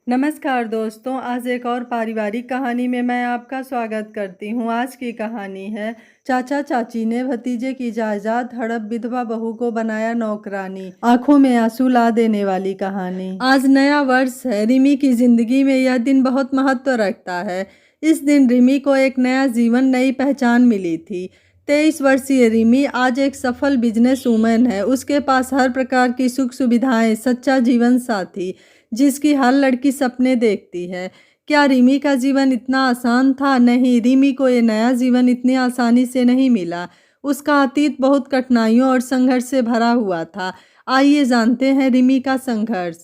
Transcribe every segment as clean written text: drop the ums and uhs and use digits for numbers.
नमस्कार दोस्तों, आज एक और पारिवारिक कहानी में मैं आपका स्वागत करती हूँ। आज की कहानी है चाचा चाची ने भतीजे की जायदाद हड़प विधवा बहू को बनाया नौकरानी। आंखों में आंसू ला देने वाली कहानी। आज नया वर्ष है। रिमी की जिंदगी में यह दिन बहुत महत्व रखता है। इस दिन रिमी को एक नया जीवन, नई पहचान मिली थी। 23 वर्षीय रिमी आज एक सफल बिजनेस वूमन है। उसके पास हर प्रकार की सुख सुविधाएं, सच्चा जीवन साथी जिसकी हर लड़की सपने देखती है। क्या रिमी का जीवन इतना आसान था? नहीं, रिमी को ये नया जीवन इतनी आसानी से नहीं मिला। उसका अतीत बहुत कठिनाइयों और संघर्ष से भरा हुआ था। आइए जानते हैं रिमी का संघर्ष।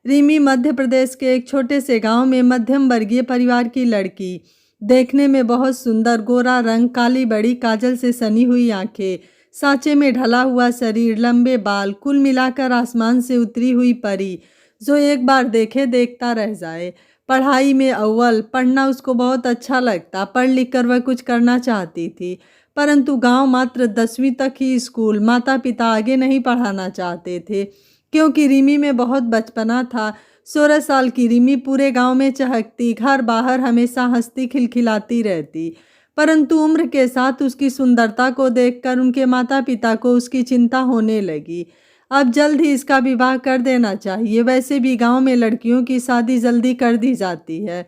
रिमी मध्य प्रदेश के एक छोटे से गांव में मध्यम वर्गीय परिवार की लड़की। देखने में बहुत सुंदर, गोरा रंग, काली बड़ी काजल से सनी हुई आंखें, सांचे में ढला हुआ शरीर, लंबे बाल, कुल मिलाकर आसमान से उतरी हुई परी जो एक बार देखे देखता रह जाए। पढ़ाई में अव्वल, पढ़ना उसको बहुत अच्छा लगता। पढ़ लिख कर वह कुछ करना चाहती थी, परंतु गांव मात्र 10वीं तक ही स्कूल। माता पिता आगे नहीं पढ़ाना चाहते थे क्योंकि रिमी में बहुत बचपना था। 16 साल की रिमी पूरे गांव में चहकती, घर बाहर हमेशा हंसती खिलखिलाती रहती। परंतु उम्र के साथ उसकी सुंदरता को देखकर उनके माता पिता को उसकी चिंता होने लगी। अब जल्द ही इसका विवाह कर देना चाहिए। वैसे भी गांव में लड़कियों की शादी जल्दी कर दी जाती है।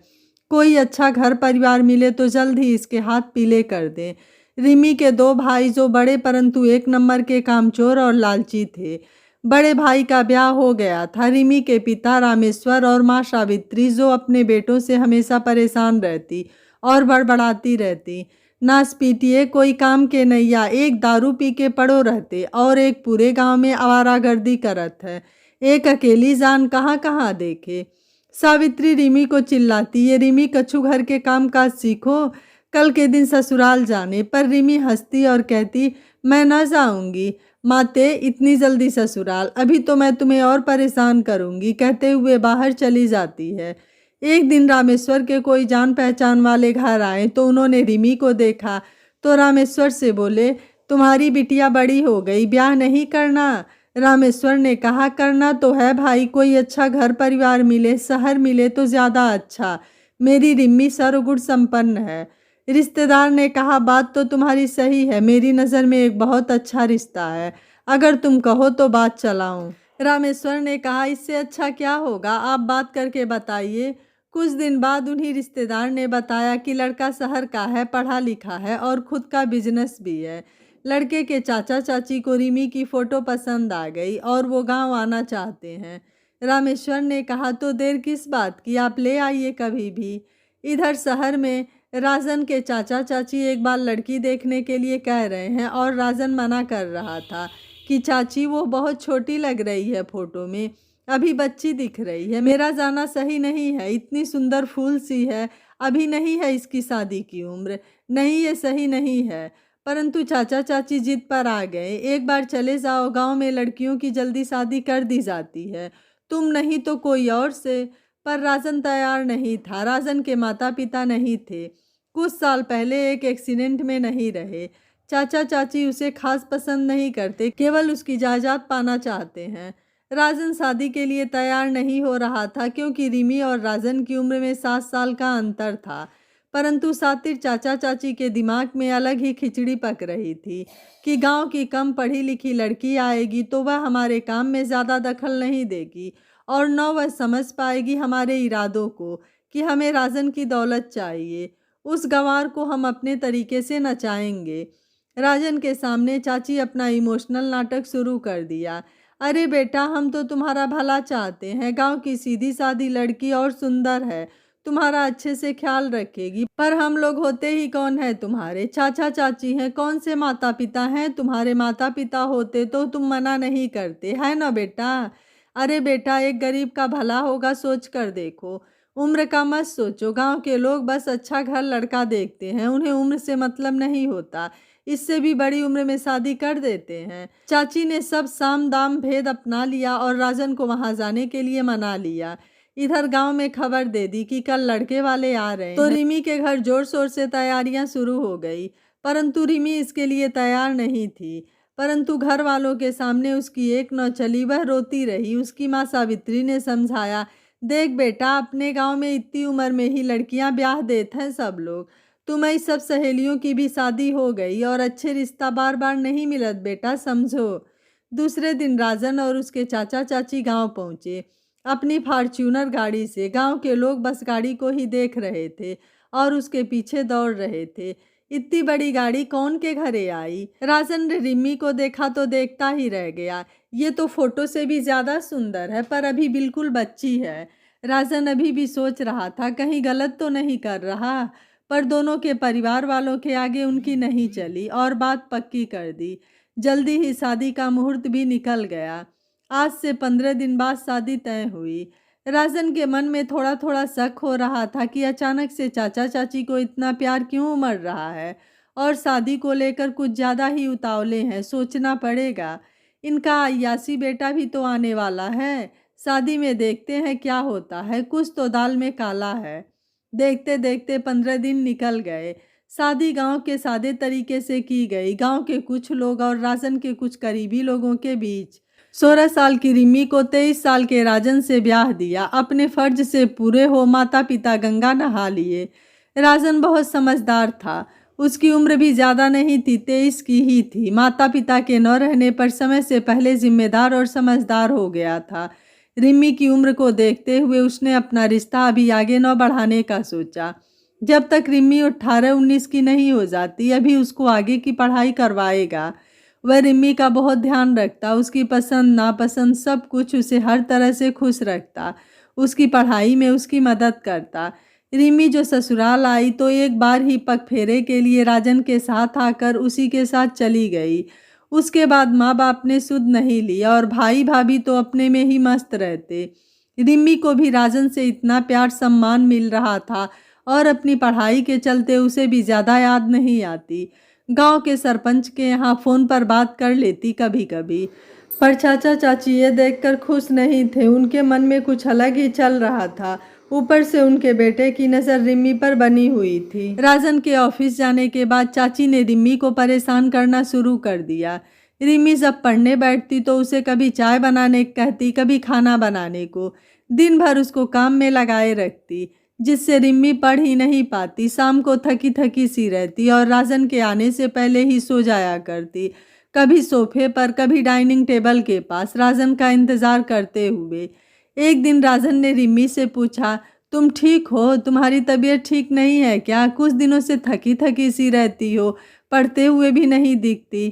कोई अच्छा घर परिवार मिले तो जल्द ही इसके हाथ पीले कर दें। रिमी के 2 भाई जो बड़े परंतु एक नंबर के कामचोर और लालची थे। बड़े भाई का ब्याह हो गया था। रिमी के पिता रामेश्वर और माँ सावित्री जो अपने बेटों से हमेशा परेशान रहती और बड़बड़ाती रहती। नाच पीटिए, कोई काम के नैया, एक दारू पी के पड़ो रहते और एक पूरे गांव में आवारागर्दी करत है। एक अकेली जान कहाँ कहाँ देखे। सावित्री रिमी को चिल्लाती, ये रिमी कछु घर के काम काज सीखो, कल के दिन ससुराल जाने। पर रिमी हंसती और कहती, मैं न जाऊंगी माते, इतनी जल्दी ससुराल, अभी तो मैं तुम्हें और परेशान करूंगी, कहते हुए बाहर चली जाती है। एक दिन रामेश्वर के कोई जान पहचान वाले घर आए तो उन्होंने रिमी को देखा तो रामेश्वर से बोले, तुम्हारी बिटिया बड़ी हो गई, ब्याह नहीं करना? रामेश्वर ने कहा, करना तो है भाई, कोई अच्छा घर परिवार मिले, शहर मिले तो ज़्यादा अच्छा। मेरी रिम्मी सर्वगुण संपन्न है। रिश्तेदार ने कहा, बात तो तुम्हारी सही है, मेरी नज़र में एक बहुत अच्छा रिश्ता है, अगर तुम कहो तो बात चलाऊं। रामेश्वर ने कहा, इससे अच्छा क्या होगा, आप बात करके बताइए। कुछ दिन बाद उन्हीं रिश्तेदार ने बताया कि लड़का शहर का है, पढ़ा लिखा है और खुद का बिजनेस भी है। लड़के के चाचा चाची को रिमी की फ़ोटो पसंद आ गई और वो गांव आना चाहते हैं। रामेश्वर ने कहा, तो देर किस बात की, आप ले आइए कभी भी। इधर शहर में राजन के चाचा चाची एक बार लड़की देखने के लिए कह रहे हैं और राजन मना कर रहा था कि चाची वो बहुत छोटी लग रही है, फोटो में अभी बच्ची दिख रही है, मेरा जाना सही नहीं है, इतनी सुंदर फूल सी है, अभी नहीं है इसकी शादी की उम्र, नहीं ये सही नहीं है। परंतु चाचा चाची जिद पर आ गए, एक बार चले जाओ, गांव में लड़कियों की जल्दी शादी कर दी जाती है, तुम नहीं तो कोई और से। पर राजन तैयार नहीं था। राजन के माता पिता नहीं थे, कुछ साल पहले एक एक्सीडेंट में नहीं रहे। चाचा चाची उसे खास पसंद नहीं करते, केवल उसकी जायदाद पाना चाहते हैं। राजन शादी के लिए तैयार नहीं हो रहा था क्योंकि रिमी और राजन की उम्र में 7 साल का अंतर था। परंतु सातिर चाचा चाची के दिमाग में अलग ही खिचड़ी पक रही थी कि गांव की कम पढ़ी लिखी लड़की आएगी तो वह हमारे काम में ज़्यादा दखल नहीं देगी और न वह समझ पाएगी हमारे इरादों को कि हमें राजन की दौलत चाहिए। उस गंवार को हम अपने तरीके से नचाएंगे। राजन के सामने चाची अपना इमोशनल नाटक शुरू कर दिया। अरे बेटा, हम तो तुम्हारा भला चाहते हैं, गांव की सीधी सादी लड़की और सुंदर है, तुम्हारा अच्छे से ख्याल रखेगी, पर हम लोग होते ही कौन है तुम्हारे? चाचा चाची हैं, कौन से माता पिता हैं? तुम्हारे माता पिता होते तो तुम मना नहीं करते, है ना बेटा? अरे बेटा, एक गरीब का भला होगा, सोच कर देखो, उम्र का मत सोचो। गांव के लोग बस अच्छा घर लड़का देखते हैं, उन्हें उम्र से मतलब नहीं होता, इससे भी बड़ी उम्र में शादी कर देते हैं। चाची ने सब साम दाम भेद अपना लिया और राजन को वहां जाने के लिए मना लिया। इधर गांव में खबर दे दी कि कल लड़के वाले आ रहे हैं, तो रिमी के घर जोर शोर से तैयारियां शुरू हो गई। परंतु रिमी इसके लिए तैयार नहीं थी। परंतु घर वालों के सामने उसकी एक न चली, वह रोती रही। उसकी माँ सावित्री ने समझाया, देख बेटा, अपने गांव में इतनी उम्र में ही लड़कियां ब्याह देते हैं सब लोग। तुम्हारी सब सहेलियों की भी शादी हो गई और अच्छे रिश्ता बार बार नहीं मिलत बेटा, समझो। दूसरे दिन राजन और उसके चाचा चाची गांव पहुंचे। अपनी फॉर्च्यूनर गाड़ी से गांव के लोग बस गाड़ी को ही देख रहे थे और उसके पीछे दौड़ रहे थे। इतनी बड़ी गाड़ी कौन के घरे आई? राजन ने रिम्मी को देखा तो देखता ही रह गया। ये तो फोटो से भी ज्यादा सुंदर है, पर अभी बिल्कुल बच्ची है। राजन अभी भी सोच रहा था कहीं गलत तो नहीं कर रहा, पर दोनों के परिवार वालों के आगे उनकी नहीं चली और बात पक्की कर दी। जल्दी ही शादी का मुहूर्त भी निकल गया। आज से 15 दिन बाद शादी तय हुई। राजन के मन में थोड़ा थोड़ा शक हो रहा था कि अचानक से चाचा चाची को इतना प्यार क्यों उमड़ रहा है और शादी को लेकर कुछ ज़्यादा ही उतावले हैं। सोचना पड़ेगा। इनका अय्यासी बेटा भी तो आने वाला है। शादी में देखते हैं क्या होता है, कुछ तो दाल में काला है। देखते देखते 15 दिन निकल गए। शादी गांव के सादे तरीके से की गई। गांव के कुछ लोग और राजन के कुछ करीबी लोगों के बीच। 16 साल की रिमी को 23 साल के राजन से ब्याह दिया। अपने फर्ज से पूरे हो माता पिता गंगा नहा लिए। राजन बहुत समझदार था। उसकी उम्र भी ज़्यादा नहीं थी, 23 की ही थी। माता पिता के न रहने पर समय से पहले जिम्मेदार और समझदार हो गया था। रिमी की उम्र को देखते हुए उसने अपना रिश्ता अभी आगे न बढ़ाने का सोचा। जब तक रिमी 18-19 की नहीं हो जाती अभी उसको आगे की पढ़ाई करवाएगा। वह रिमी का बहुत ध्यान रखता, उसकी पसंद नापसंद सब कुछ, उसे हर तरह से खुश रखता, उसकी पढ़ाई में उसकी मदद करता। रिमी जो ससुराल आई तो एक बार ही पग फेरे के लिए राजन के साथ आकर उसी के साथ चली गई। उसके बाद माँ बाप ने सुध नहीं लिया और भाई भाभी तो अपने में ही मस्त रहते। रिमी को भी राजन से इतना प्यार सम्मान मिल रहा था और अपनी पढ़ाई के चलते उसे भी ज़्यादा याद नहीं आती। गांव के सरपंच के यहाँ फ़ोन पर बात कर लेती कभी कभी, पर चाचा चाची ये देखकर खुश नहीं थे। उनके मन में कुछ अलग ही चल रहा था। ऊपर से उनके बेटे की नज़र रिम्मी पर बनी हुई थी। राजन के ऑफिस जाने के बाद चाची ने रिम्मी को परेशान करना शुरू कर दिया। रिम्मी जब पढ़ने बैठती तो उसे कभी चाय बनाने कहती, कभी खाना बनाने को। दिन भर उसको काम में लगाए रखती, जिससे रिम्मी पढ़ ही नहीं पाती। शाम को थकी थकी सी रहती और राजन के आने से पहले ही सो जाया करती, कभी सोफे पर कभी डाइनिंग टेबल के पास, राजन का इंतज़ार करते हुए। एक दिन राजन ने रिम्मी से पूछा, तुम ठीक हो? तुम्हारी तबीयत ठीक नहीं है क्या? कुछ दिनों से थकी थकी सी रहती हो, पढ़ते हुए भी नहीं दिखती।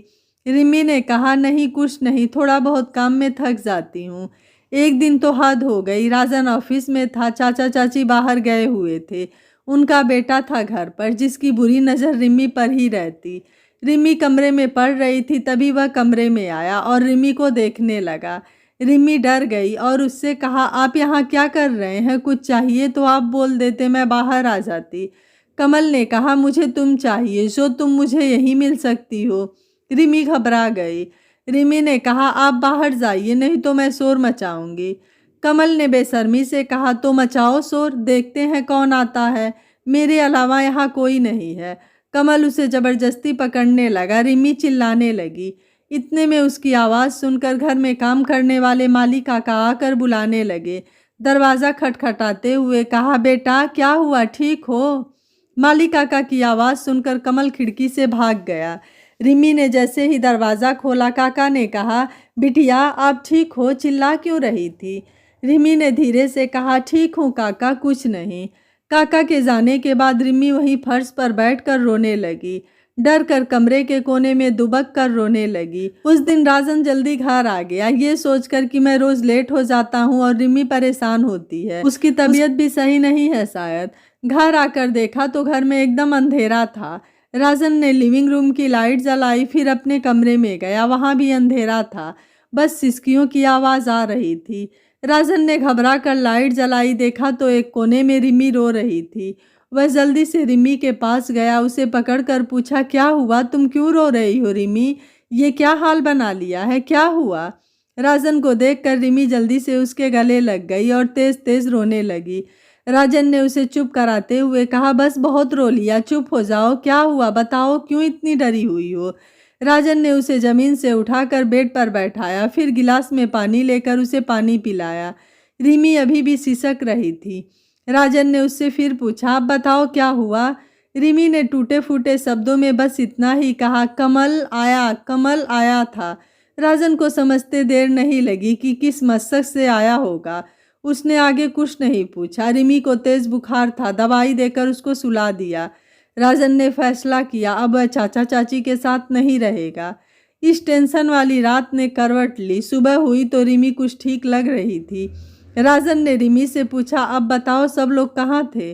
रिम्मी ने कहा, नहीं कुछ नहीं, थोड़ा बहुत काम में थक जाती हूँ। एक दिन तो हद हो गई। राजन ऑफिस में था, चाचा चाची बाहर गए हुए थे। उनका बेटा था घर पर, जिसकी बुरी नज़र रिम्मी पर ही रहती। रिम्मी कमरे में पढ़ रही थी, तभी वह कमरे में आया और रिम्मी को देखने लगा। रिम्मी डर गई और उससे कहा, आप यहाँ क्या कर रहे हैं? कुछ चाहिए तो आप बोल देते, मैं बाहर आ जाती। कमल ने कहा, मुझे तुम चाहिए, जो तुम मुझे यहीं मिल सकती हो। रिम्मी घबरा गई। रिमी ने कहा, आप बाहर जाइए, नहीं तो मैं शोर मचाऊंगी। कमल ने बेशर्मी से कहा, तो मचाओ शोर, देखते हैं कौन आता है, मेरे अलावा यहाँ कोई नहीं है। कमल उसे जबरदस्ती पकड़ने लगा। रिमी चिल्लाने लगी। इतने में उसकी आवाज़ सुनकर घर में काम करने वाले माली काका आकर बुलाने लगे। दरवाज़ा खटखटाते हुए कहा, बेटा क्या हुआ, ठीक हो? माली काका की आवाज़ सुनकर कमल खिड़की से भाग गया। रिमी ने जैसे ही दरवाज़ा खोला, काका ने कहा, बिटिया आप ठीक हो? चिल्ला क्यों रही थी? रिमी ने धीरे से कहा, ठीक हूँ काका, कुछ नहीं। काका के जाने के बाद रिमी वहीं फर्श पर बैठकर रोने लगी। डर कर कमरे के कोने में दुबक कर रोने लगी। उस दिन राजन जल्दी घर आ गया, ये सोचकर कि मैं रोज़ लेट हो जाता हूँ और रिमी परेशान होती है, उसकी तबीयत भी सही नहीं है शायद। घर आकर देखा तो घर में एकदम अंधेरा था। राजन ने लिविंग रूम की लाइट जलाई, फिर अपने कमरे में गया, वहाँ भी अंधेरा था, बस सिसकियों की आवाज़ आ रही थी। राजन ने घबरा कर लाइट जलाई, देखा तो एक कोने में रिमी रो रही थी। वह जल्दी से रिमी के पास गया, उसे पकड़कर पूछा, क्या हुआ, तुम क्यों रो रही हो रिमी? ये क्या हाल बना लिया है, क्या हुआ? राजन को देखकर रिमी जल्दी से उसके गले लग गई और तेज तेज रोने लगी। राजन ने उसे चुप कराते हुए कहा, बस बहुत रो लिया, चुप हो जाओ, क्या हुआ बताओ, क्यों इतनी डरी हुई हो? राजन ने उसे जमीन से उठाकर बेड पर बैठाया, फिर गिलास में पानी लेकर उसे पानी पिलाया। रिमी अभी भी सिसक रही थी। राजन ने उससे फिर पूछा, अब बताओ क्या हुआ? रिमी ने टूटे फूटे शब्दों में बस इतना ही कहा, कमल आया था। राजन को समझते देर नहीं लगी कि किस मकसद से आया होगा। उसने आगे कुछ नहीं पूछा। रिमी को तेज बुखार था, दवाई देकर उसको सुला दिया। राजन ने फैसला किया अब वह चाचा चाची के साथ नहीं रहेगा। इस टेंशन वाली रात ने करवट ली। सुबह हुई तो रिमी कुछ ठीक लग रही थी। राजन ने रिमी से पूछा, अब बताओ सब लोग कहाँ थे?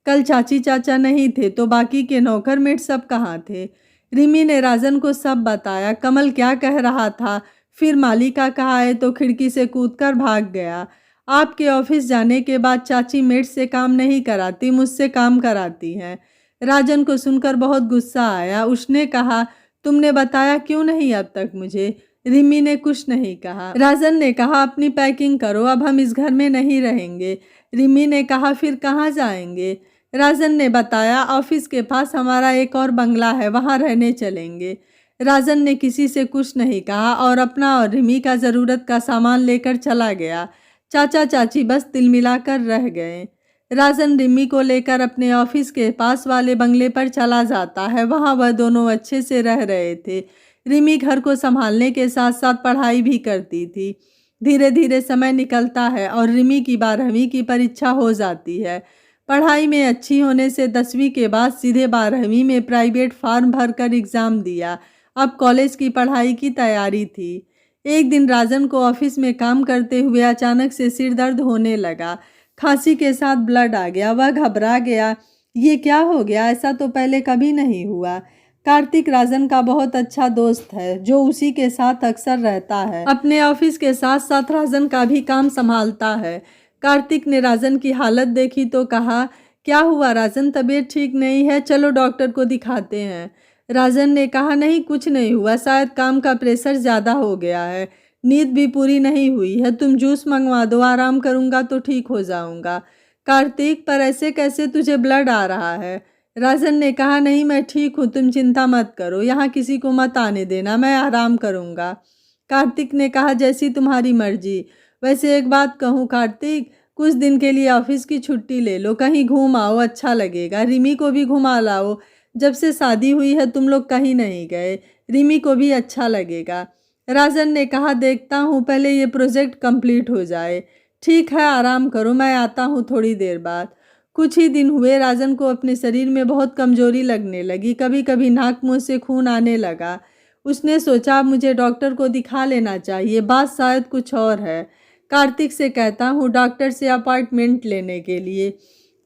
कल चाची चाचा नहीं थे तो बाकी के नौकर मेट सब कहाँ थे? रिमी ने राजन को सब बताया। कमल क्या कह रहा था, फिर मालिका कहाँ है तो खिड़की से कूदकर भाग गया। आपके ऑफिस जाने के बाद चाची मेट से काम नहीं कराती, मुझसे काम कराती हैं। राजन को सुनकर बहुत गुस्सा आया। उसने कहा, तुमने बताया क्यों नहीं अब तक मुझे? रिमी ने कुछ नहीं कहा। राजन ने कहा, अपनी पैकिंग करो, अब हम इस घर में नहीं रहेंगे। रिमी ने कहा, फिर कहाँ जाएंगे? राजन ने बताया, ऑफिस के पास हमारा एक और बंगला है, वहाँ रहने चलेंगे। राजन ने किसी से कुछ नहीं कहा और अपना और रिमी का ज़रूरत का सामान लेकर चला गया। चाचा चाची बस तिलमिलाकर रह गए। राजन रिमी को लेकर अपने ऑफिस के पास वाले बंगले पर चला जाता है। वहाँ वह दोनों अच्छे से रह रहे थे। रिमी घर को संभालने के साथ साथ पढ़ाई भी करती थी। धीरे धीरे समय निकलता है और रिमी की 12वीं की परीक्षा हो जाती है। पढ़ाई में अच्छी होने से 10वीं के बाद सीधे 12वीं में प्राइवेट फॉर्म भरकर एग्ज़ाम दिया। अब कॉलेज की पढ़ाई की तैयारी थी। एक दिन राजन को ऑफिस में काम करते हुए अचानक से सिर दर्द होने लगा। खांसी के साथ ब्लड आ गया। वह घबरा गया। ये क्या हो गया? ऐसा तो पहले कभी नहीं हुआ। कार्तिक राजन का बहुत अच्छा दोस्त है जो उसी के साथ अक्सर रहता है। अपने ऑफिस के साथ साथ राजन का भी काम संभालता है। कार्तिक ने राजन की हालत देखी तो कहा, क्या हुआ राजन, तबीयत ठीक नहीं है, चलो डॉक्टर को दिखाते हैं। राजन ने कहा, नहीं कुछ नहीं हुआ, शायद काम का प्रेशर ज़्यादा हो गया है, नींद भी पूरी नहीं हुई है, तुम जूस मंगवा दो, आराम करूँगा तो ठीक हो जाऊँगा। कार्तिक, पर ऐसे कैसे, तुझे ब्लड आ रहा है? राजन ने कहा, नहीं मैं ठीक हूँ, तुम चिंता मत करो, यहाँ किसी को मत आने देना, मैं आराम करूँगा। कार्तिक ने कहा, जैसी तुम्हारी मर्जी। वैसे एक बात कहूँ कार्तिक, कुछ दिन के लिए ऑफिस की छुट्टी ले लो, कहीं घूम आओ, अच्छा लगेगा। रिमी को भी घुमा लाओ, जब से शादी हुई है तुम लोग कहीं नहीं गए, रिमी को भी अच्छा लगेगा। राजन ने कहा, देखता हूँ, पहले ये प्रोजेक्ट कंप्लीट हो जाए। ठीक है, आराम करो, मैं आता हूँ थोड़ी देर बाद। कुछ ही दिन हुए, राजन को अपने शरीर में बहुत कमजोरी लगने लगी। कभी कभी नाक मुंह से खून आने लगा। उसने सोचा, अब मुझे डॉक्टर को दिखा लेना चाहिए, बात शायद कुछ और है। कार्तिक से कहता हूँ डॉक्टर से अपॉइंटमेंट लेने के लिए।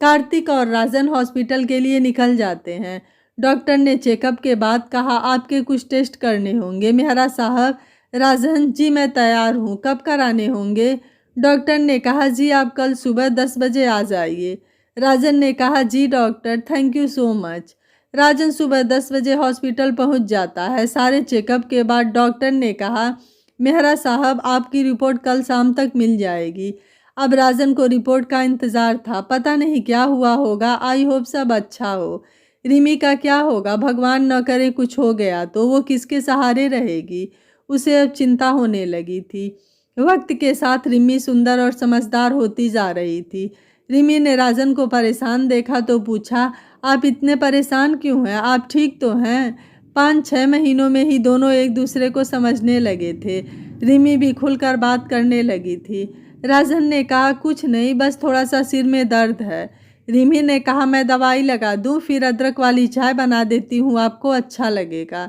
कार्तिक और राजन हॉस्पिटल के लिए निकल जाते हैं। डॉक्टर ने चेकअप के बाद कहा, आपके कुछ टेस्ट करने होंगे मेहरा साहब। राजन, जी मैं तैयार हूँ, कब कराने होंगे? डॉक्टर ने कहा, जी आप कल सुबह 10 बजे आ जाइए। राजन ने कहा, जी doctor, thank you so much. Rajan सुबह 10 बजे हॉस्पिटल पहुंच जाता है। सारे चेकअप के बाद डॉक्टर ने कहा, मेहरा साहब आपकी रिपोर्ट कल शाम तक मिल जाएगी। अब राजन को रिपोर्ट का इंतज़ार था। पता नहीं क्या हुआ होगा, आई होप सब अच्छा हो। रिमी का क्या होगा, भगवान न करे कुछ हो गया तो वो किसके सहारे रहेगी? उसे अब चिंता होने लगी थी। वक्त के साथ रिमी सुंदर और समझदार होती जा रही थी। रिमी ने राजन को परेशान देखा तो पूछा, आप इतने परेशान क्यों हैं, आप ठीक तो हैं? 5-6 महीनों में ही दोनों एक दूसरे को समझने लगे थे। रिमी भी खुलकर बात करने लगी थी। राजन ने कहा, कुछ नहीं, बस थोड़ा सा सिर में दर्द है। रिमी ने कहा, मैं दवाई लगा दूं, फिर अदरक वाली चाय बना देती हूँ, आपको अच्छा लगेगा।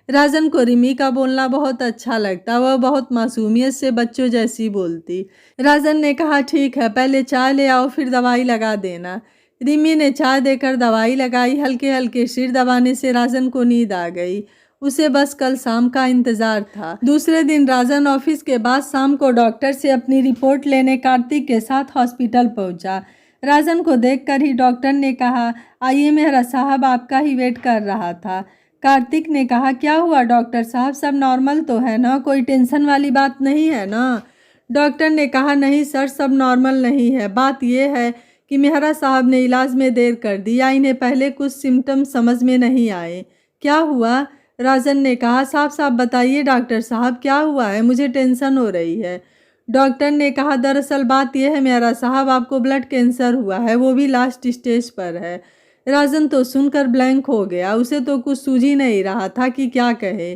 राजन को रिमी का बोलना बहुत अच्छा लगता, वह बहुत मासूमियत से बच्चों जैसी बोलती। राजन ने कहा, ठीक है, पहले चाय ले आओ फिर दवाई लगा देना। रिमी ने चाय देकर दवाई लगाई। हल्के हल्के सिर दबाने से राजन को नींद आ गई। उसे बस कल शाम का इंतजार था। दूसरे दिन राजन ऑफिस के बाद शाम को डॉक्टर से अपनी रिपोर्ट लेने कार्तिक के साथ हॉस्पिटल पहुंचा। राजन को देखकर ही डॉक्टर ने कहा, आइए मेहरा साहब, आपका ही वेट कर रहा था। कार्तिक ने कहा, क्या हुआ डॉक्टर साहब, सब नॉर्मल तो है ना, कोई टेंशन वाली बात नहीं है ना? डॉक्टर ने कहा, नहीं सर, सब नॉर्मल नहीं है, बात यह है कि मेहरा साहब ने इलाज में देर कर दी या इन्हें पहले कुछ सिम्टम समझ में नहीं आए। क्या हुआ? राजन ने कहा, साफ साफ बताइए डॉक्टर साहब, क्या हुआ है, मुझे टेंशन हो रही है। डॉक्टर ने कहा, दरअसल बात यह है मेहरा साहब, आपको ब्लड कैंसर हुआ है, वो भी लास्ट स्टेज पर है। राजन तो सुनकर ब्लैंक हो गया, उसे तो कुछ सूझ ही नहीं रहा था कि क्या कहे।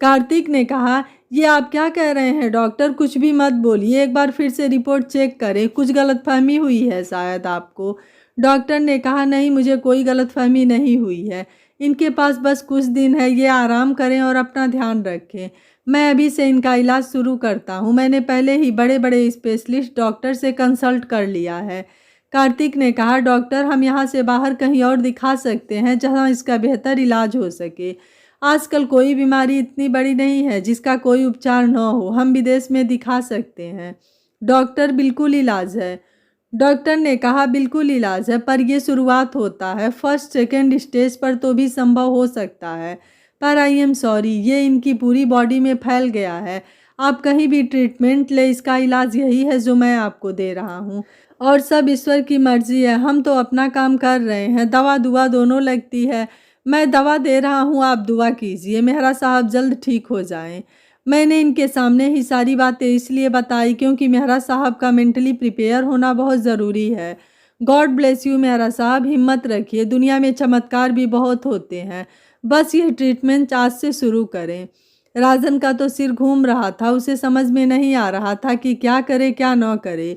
कार्तिक ने कहा, ये आप क्या कह रहे हैं डॉक्टर, कुछ भी मत बोलिए, एक बार फिर से रिपोर्ट चेक करें, कुछ गलतफहमी हुई है शायद आपको। डॉक्टर ने कहा, नहीं मुझे कोई गलतफहमी नहीं हुई है, इनके पास बस कुछ दिन है, ये आराम करें और अपना ध्यान रखें। मैं अभी से इनका इलाज शुरू करता हूँ, मैंने पहले ही बड़े बड़े स्पेशलिस्ट डॉक्टर से कंसल्ट कर लिया है। कार्तिक ने कहा, डॉक्टर हम यहाँ से बाहर कहीं और दिखा सकते हैं जहाँ इसका बेहतर इलाज हो सके। आजकल कोई बीमारी इतनी बड़ी नहीं है जिसका कोई उपचार न हो, हम विदेश में दिखा सकते हैं। डॉक्टर बिल्कुल इलाज है। डॉक्टर ने कहा, बिल्कुल इलाज है, पर यह शुरुआत होता है, फर्स्ट सेकेंड स्टेज पर तो भी संभव हो सकता है, पर आई एम सॉरी, ये इनकी पूरी बॉडी में फैल गया है। आप कहीं भी ट्रीटमेंट ले, इसका इलाज यही है जो मैं आपको दे रहा हूँ, और सब ईश्वर की मर्जी है। हम तो अपना काम कर रहे हैं, दवा दुआ दोनों लगती है। मैं दवा दे रहा हूँ, आप दुआ कीजिए मेहरा साहब जल्द ठीक हो जाएं। मैंने इनके सामने ही सारी बातें इसलिए बताई क्योंकि मेहरा साहब का मेंटली प्रिपेयर होना बहुत ज़रूरी है। गॉड ब्लेस यू मेहरा साहब, हिम्मत रखिए, दुनिया में चमत्कार भी बहुत होते हैं, बस यह ट्रीटमेंट आज से शुरू करें। राजन का तो सिर घूम रहा था, उसे समझ में नहीं आ रहा था कि क्या करे क्या न करे।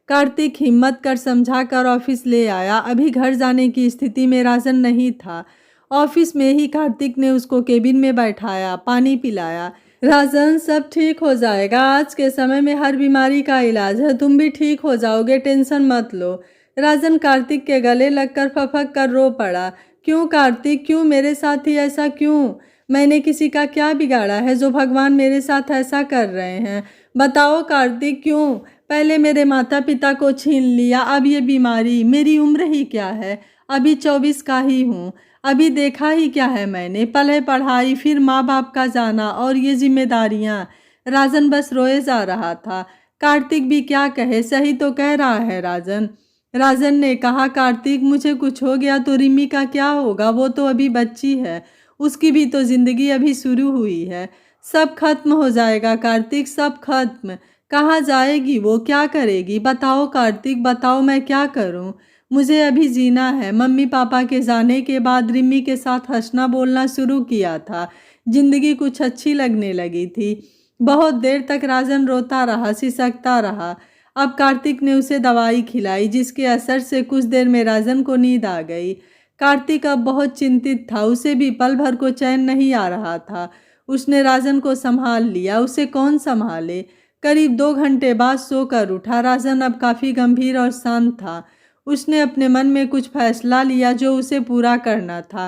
कार्तिक हिम्मत कर समझा कर ऑफिस ले आया। अभी घर जाने की स्थिति में राजन नहीं था। ऑफिस में ही कार्तिक ने उसको केबिन में बैठाया, पानी पिलाया। राजन सब ठीक हो जाएगा, आज के समय में हर बीमारी का इलाज है, तुम भी ठीक हो जाओगे, टेंशन मत लो। राजन कार्तिक के गले लगकर फफक कर रो पड़ा। क्यों कार्तिक, क्यों मेरे साथ ही ऐसा क्यों? मैंने किसी का क्या बिगाड़ा है जो भगवान मेरे साथ ऐसा कर रहे हैं? बताओ कार्तिक, क्यों? पहले मेरे माता पिता को छीन लिया, अब ये बीमारी। मेरी उम्र ही क्या है, अभी 24 का ही हूँ। अभी देखा ही क्या है मैंने, पहले पढ़ाई, फिर माँ बाप का जाना और ये जिम्मेदारियाँ। राजन बस रोए जा रहा था। कार्तिक भी क्या कहे, सही तो कह रहा है राजन। राजन ने कहा, कार्तिक मुझे कुछ हो गया तो रिमी का क्या होगा, वो तो अभी बच्ची है, उसकी भी तो जिंदगी अभी शुरू हुई है। सब खत्म हो जाएगा कार्तिक, सब खत्म। कहाँ जाएगी वो, क्या करेगी? बताओ कार्तिक, बताओ मैं क्या करूँ? मुझे अभी जीना है। मम्मी पापा के जाने के बाद रिमी के साथ हंसना बोलना शुरू किया था, जिंदगी कुछ अच्छी लगने लगी थी। बहुत देर तक राजन रोता रहा, सिसकता रहा। अब कार्तिक ने उसे दवाई खिलाई, जिसके असर से कुछ देर में राजन को नींद आ गई। कार्तिक अब बहुत चिंतित था, उसे भी पल भर को चैन नहीं आ रहा था। उसने राजन को संभाल लिया, उसे कौन संभाले? करीब 2 घंटे बाद सोकर उठा। राजन अब काफ़ी गंभीर और शांत था। उसने अपने मन में कुछ फैसला लिया जो उसे पूरा करना था।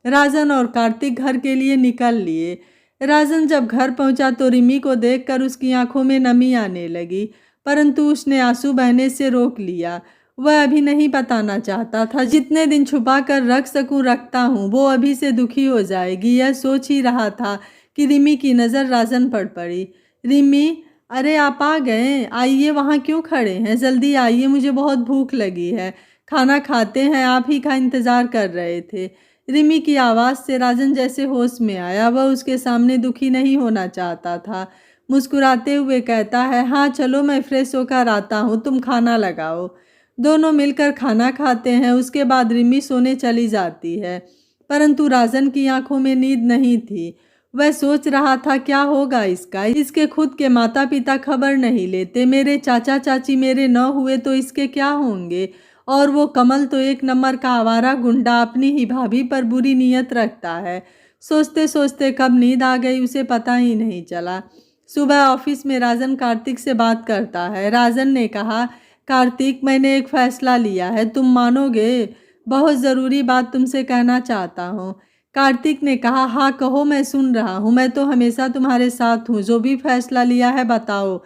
राजन और कार्तिक घर के लिए निकल लिए। राजन जब घर पहुंचा तो रिमी को देखकर उसकी आंखों में नमी आने लगी, परंतु उसने आंसू बहने से रोक लिया। वह अभी नहीं बताना चाहता था। जितने दिन छुपा कर रख सकूं रखता हूं, वो अभी से दुखी हो जाएगी, यह सोच ही रहा था कि रिमी की नज़र राजन पर पड़ी। रिमी, अरे आप आ गए, आइए, वहाँ क्यों खड़े हैं, जल्दी आइए, मुझे बहुत भूख लगी है, खाना खाते हैं, आप ही का इंतज़ार कर रहे थे। रिमी की आवाज़ से राजन जैसे होश में आया। वह उसके सामने दुखी नहीं होना चाहता था। मुस्कुराते हुए कहता है, हाँ चलो मैं फ्रेश होकर आता हूँ, तुम खाना लगाओ। दोनों मिलकर खाना खाते हैं। उसके बाद रिमी सोने चली जाती है, परंतु राजन की आंखों में नींद नहीं थी। वह सोच रहा था, क्या होगा इसका, इसके खुद के माता पिता खबर नहीं लेते, मेरे चाचा चाची मेरे न हुए तो इसके क्या होंगे, और वो कमल तो एक नंबर का आवारा गुंडा, अपनी ही भाभी पर बुरी नीयत रखता है। सोचते सोचते कब नींद आ गई उसे पता ही नहीं चला। सुबह ऑफिस में राजन कार्तिक से बात करता है। राजन ने कहा, कार्तिक मैंने एक फैसला लिया है, तुम मानोगे, बहुत ज़रूरी बात तुमसे कहना चाहता हूँ। कार्तिक ने कहा, हाँ कहो, मैं सुन रहा हूँ, मैं तो हमेशा तुम्हारे साथ हूँ, जो भी फैसला लिया है बताओ।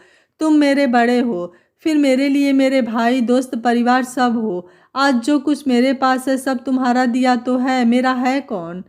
तुम मेरे बड़े हो, फिर मेरे लिए मेरे भाई दोस्त परिवार सब हो। आज जो कुछ मेरे पास है सब तुम्हारा दिया तो है, मेरा है कौन?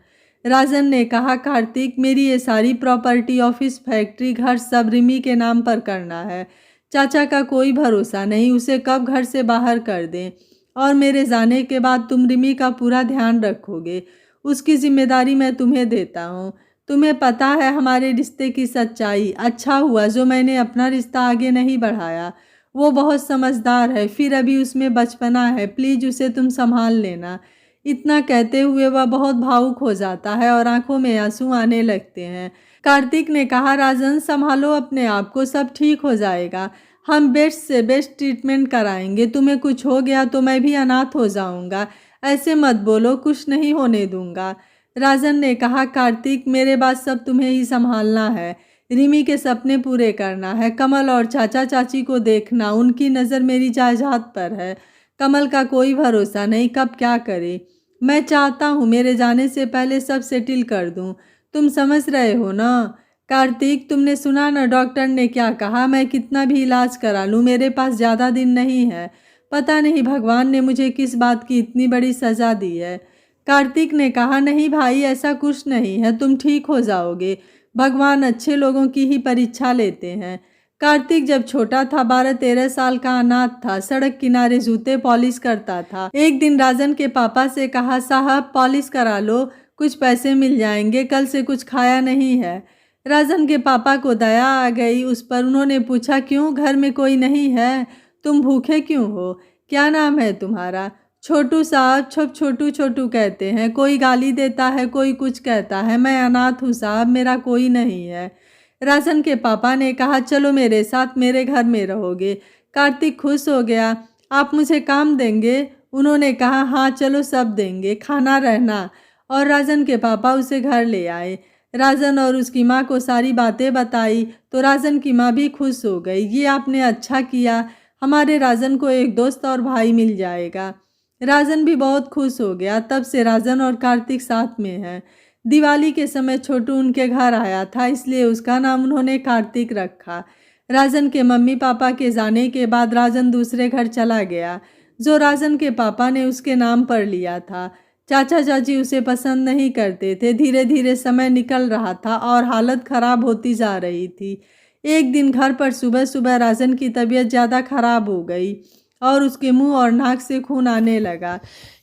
राजन ने कहा, कार्तिक मेरी ये सारी प्रॉपर्टी, ऑफिस, फैक्ट्री, घर सब रिमी के नाम पर करना है। चाचा का कोई भरोसा नहीं, उसे कब घर से बाहर कर दें, और मेरे जाने के बाद तुम रिमी का पूरा ध्यान रखोगे, उसकी जिम्मेदारी मैं तुम्हें देता हूँ। तुम्हें पता है हमारे रिश्ते की सच्चाई। अच्छा हुआ जो मैंने अपना रिश्ता आगे नहीं बढ़ाया। वो बहुत समझदार है, फिर अभी उसमें बचपना है, प्लीज़ उसे तुम संभाल लेना। इतना कहते हुए वह बहुत भावुक हो जाता है और आंखों में आंसू आने लगते हैं। कार्तिक ने कहा, राजन संभालो अपने आप को, सब ठीक हो जाएगा। हम बेस्ट से बेस्ट ट्रीटमेंट कराएंगे। तुम्हें कुछ हो गया तो मैं भी अनाथ हो जाऊंगा। ऐसे मत बोलो, कुछ नहीं होने दूंगा। राजन ने कहा, कार्तिक मेरे बाद सब तुम्हें ही संभालना है। रिमी के सपने पूरे करना है, कमल और चाचा चाची को देखना, उनकी नज़र मेरी जायदाद पर है। कमल का कोई भरोसा नहीं, कब क्या करे। मैं चाहता हूँ मेरे जाने से पहले सब सेटिल कर दूँ। तुम समझ रहे हो ना। कार्तिक, तुमने सुना ना डॉक्टर ने क्या कहा। मैं कितना भी इलाज करा लूँ, मेरे पास ज़्यादा दिन नहीं है। पता नहीं भगवान ने मुझे किस बात की इतनी बड़ी सज़ा दी है। कार्तिक ने कहा, नहीं भाई, ऐसा कुछ नहीं है, तुम ठीक हो जाओगे। भगवान अच्छे लोगों की ही परीक्षा लेते हैं। कार्तिक जब छोटा था, 12-13 साल का अनाथ था, सड़क किनारे जूते पॉलिश करता था। एक दिन राजन के पापा से कहा, साहब पॉलिश करा लो, कुछ पैसे मिल जाएंगे, कल से कुछ खाया नहीं है। राजन के पापा को दया आ गई उस पर। उन्होंने पूछा, क्यों, घर में कोई नहीं है? तुम भूखे क्यों हो? क्या नाम है तुम्हारा? छोटू साहब, सब छोटू छोटू कहते हैं। कोई गाली देता है, कोई कुछ कहता है। मैं अनाथ हूँ साहब, मेरा कोई नहीं है। राजन के पापा ने कहा, चलो मेरे साथ, मेरे घर में रहोगे। कार्तिक खुश हो गया। आप मुझे काम देंगे? उन्होंने कहा, हाँ चलो सब देंगे, खाना रहना। और राजन के पापा उसे घर ले आए। राजन और उसकी माँ को सारी बातें बताई तो राजन की माँ भी खुश हो गई। ये आपने अच्छा किया, हमारे राजन को एक दोस्त और भाई मिल जाएगा। राजन भी बहुत खुश हो गया। तब से राजन और कार्तिक साथ में हैं। दिवाली के समय छोटू उनके घर आया था, इसलिए उसका नाम उन्होंने कार्तिक रखा। राजन के मम्मी पापा के जाने के बाद राजन दूसरे घर चला गया, जो राजन के पापा ने उसके नाम पर लिया था। चाचा चाची उसे पसंद नहीं करते थे। धीरे धीरे समय निकल रहा था और हालत खराब होती जा रही थी। एक दिन घर पर सुबह सुबह राजन की तबीयत ज़्यादा खराब हो गई और उसके मुंह और नाक से खून आने लगा।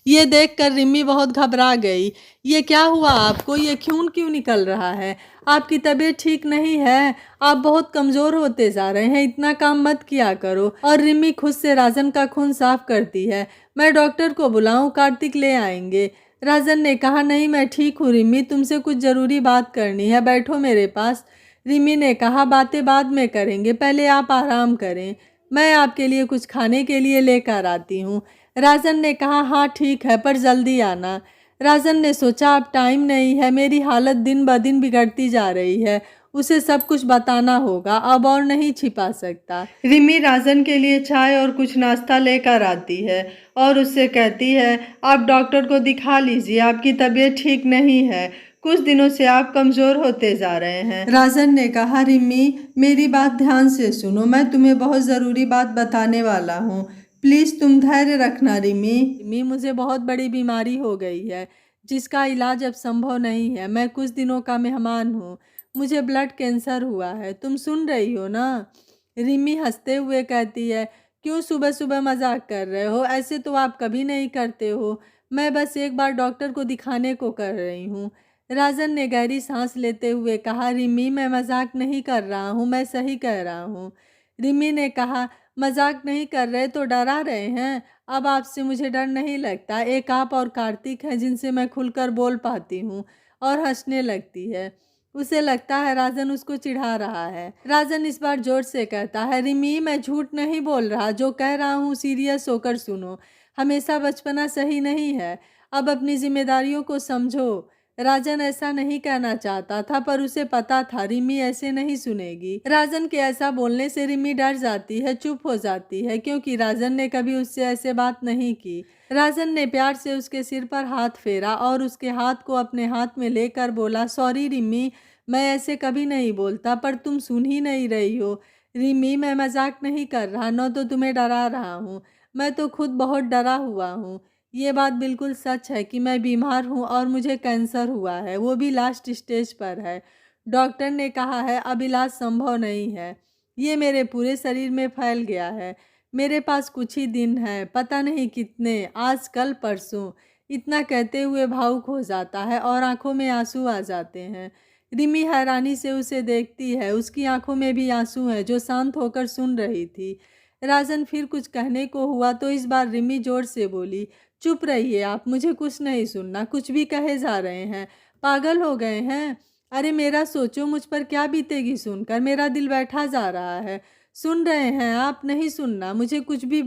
ये देखकर रिम्मी बहुत घबरा गई। ये क्या हुआ आपको? ये खून क्यों निकल रहा है? आपकी तबीयत ठीक नहीं है, आप बहुत कमज़ोर होते जा रहे हैं, इतना काम मत किया करो। और रिम्मी खुद से राजन का खून साफ करती है। मैं डॉक्टर को बुलाऊं? कार्तिक ले आएंगे। राजन ने कहा, नहीं मैं ठीक हूँ रिम्मी, तुमसे कुछ ज़रूरी बात करनी है, बैठो मेरे पास। रिम्मी ने कहा, बातें बाद में करेंगे, पहले आप आराम करें, मैं आपके लिए कुछ खाने के लिए लेकर आती हूँ। राजन ने कहा, हाँ ठीक है, पर जल्दी आना। राजन ने सोचा, अब टाइम नहीं है, मेरी हालत दिन ब दिन बिगड़ती जा रही है, उसे सब कुछ बताना होगा, अब और नहीं छिपा सकता। रिमी राजन के लिए चाय और कुछ नाश्ता लेकर आती है और उससे कहती है, आप डॉक्टर को दिखा लीजिए, आपकी तबीयत ठीक नहीं है, कुछ दिनों से आप कमज़ोर होते जा रहे हैं। राजन ने कहा, रिमी मेरी बात ध्यान से सुनो, मैं तुम्हें बहुत ज़रूरी बात बताने वाला हूँ, प्लीज़ तुम धैर्य रखना रिमी। रिमी, मुझे बहुत बड़ी बीमारी हो गई है जिसका इलाज अब संभव नहीं है। मैं कुछ दिनों का मेहमान हूँ, मुझे ब्लड कैंसर हुआ है, तुम सुन रही हो ना? रिमी हंसते हुए कहती है, क्यों सुबह सुबह मजाक कर रहे हो? ऐसे तो आप कभी नहीं करते हो। मैं बस एक बार डॉक्टर को दिखाने को कर रही हूँ। राजन ने गहरी सांस लेते हुए कहा, रिमी मैं मजाक नहीं कर रहा हूँ, मैं सही कह रहा हूँ। रिमी ने कहा, मजाक नहीं कर रहे तो डरा रहे हैं? अब आपसे मुझे डर नहीं लगता, एक आप और कार्तिक हैं जिनसे मैं खुलकर बोल पाती हूँ। और हंसने लगती है। उसे लगता है राजन उसको चिढ़ा रहा है। राजन इस बार जोर से कहता है, रिमी मैं झूठ नहीं बोल रहा, जो कह रहा हूँ सीरियस होकर सुनो। हमेशा बचपना सही नहीं है, अब अपनी जिम्मेदारियों को समझो। राजन ऐसा नहीं कहना चाहता था, पर उसे पता था रिमी ऐसे नहीं सुनेगी। राजन के ऐसा बोलने से रिमी डर जाती है, चुप हो जाती है, क्योंकि राजन ने कभी उससे ऐसे बात नहीं की। राजन ने प्यार से उसके सिर पर हाथ फेरा और उसके हाथ को अपने हाथ में लेकर बोला, सॉरी रिमी, मैं ऐसे कभी नहीं बोलता, पर तुम सुन ही नहीं रही हो। रिमी मैं मजाक नहीं कर रहा, न तो तुम्हें डरा रहा हूँ, मैं तो खुद बहुत डरा हुआ हूँ। ये बात बिल्कुल सच है कि मैं बीमार हूँ और मुझे कैंसर हुआ है, वो भी लास्ट स्टेज पर है। डॉक्टर ने कहा है अब इलाज संभव नहीं है, ये मेरे पूरे शरीर में फैल गया है। मेरे पास कुछ ही दिन है, पता नहीं कितने, आज कल परसों। इतना कहते हुए भावुक हो जाता है और आंखों में आंसू आ जाते हैं। रिमी हैरानी से उसे देखती है। उसकी आंखों में भी आंसू हैं, जो शांत होकर सुन रही थी। राजन फिर कुछ कहने को हुआ तो इस बार रिमी जोर से बोली, चुप रहिए आप, मुझे कुछ नहीं सुनना। कुछ भी कहे जा रहे हैं, पागल हो गए हैं। अरे मेरा सोचो, मुझ पर क्या बीतेगी सुनकर, मेरा दिल बैठा जा रहा है। सुन रहे हैं आप? नहीं सुनना मुझे कुछ भी।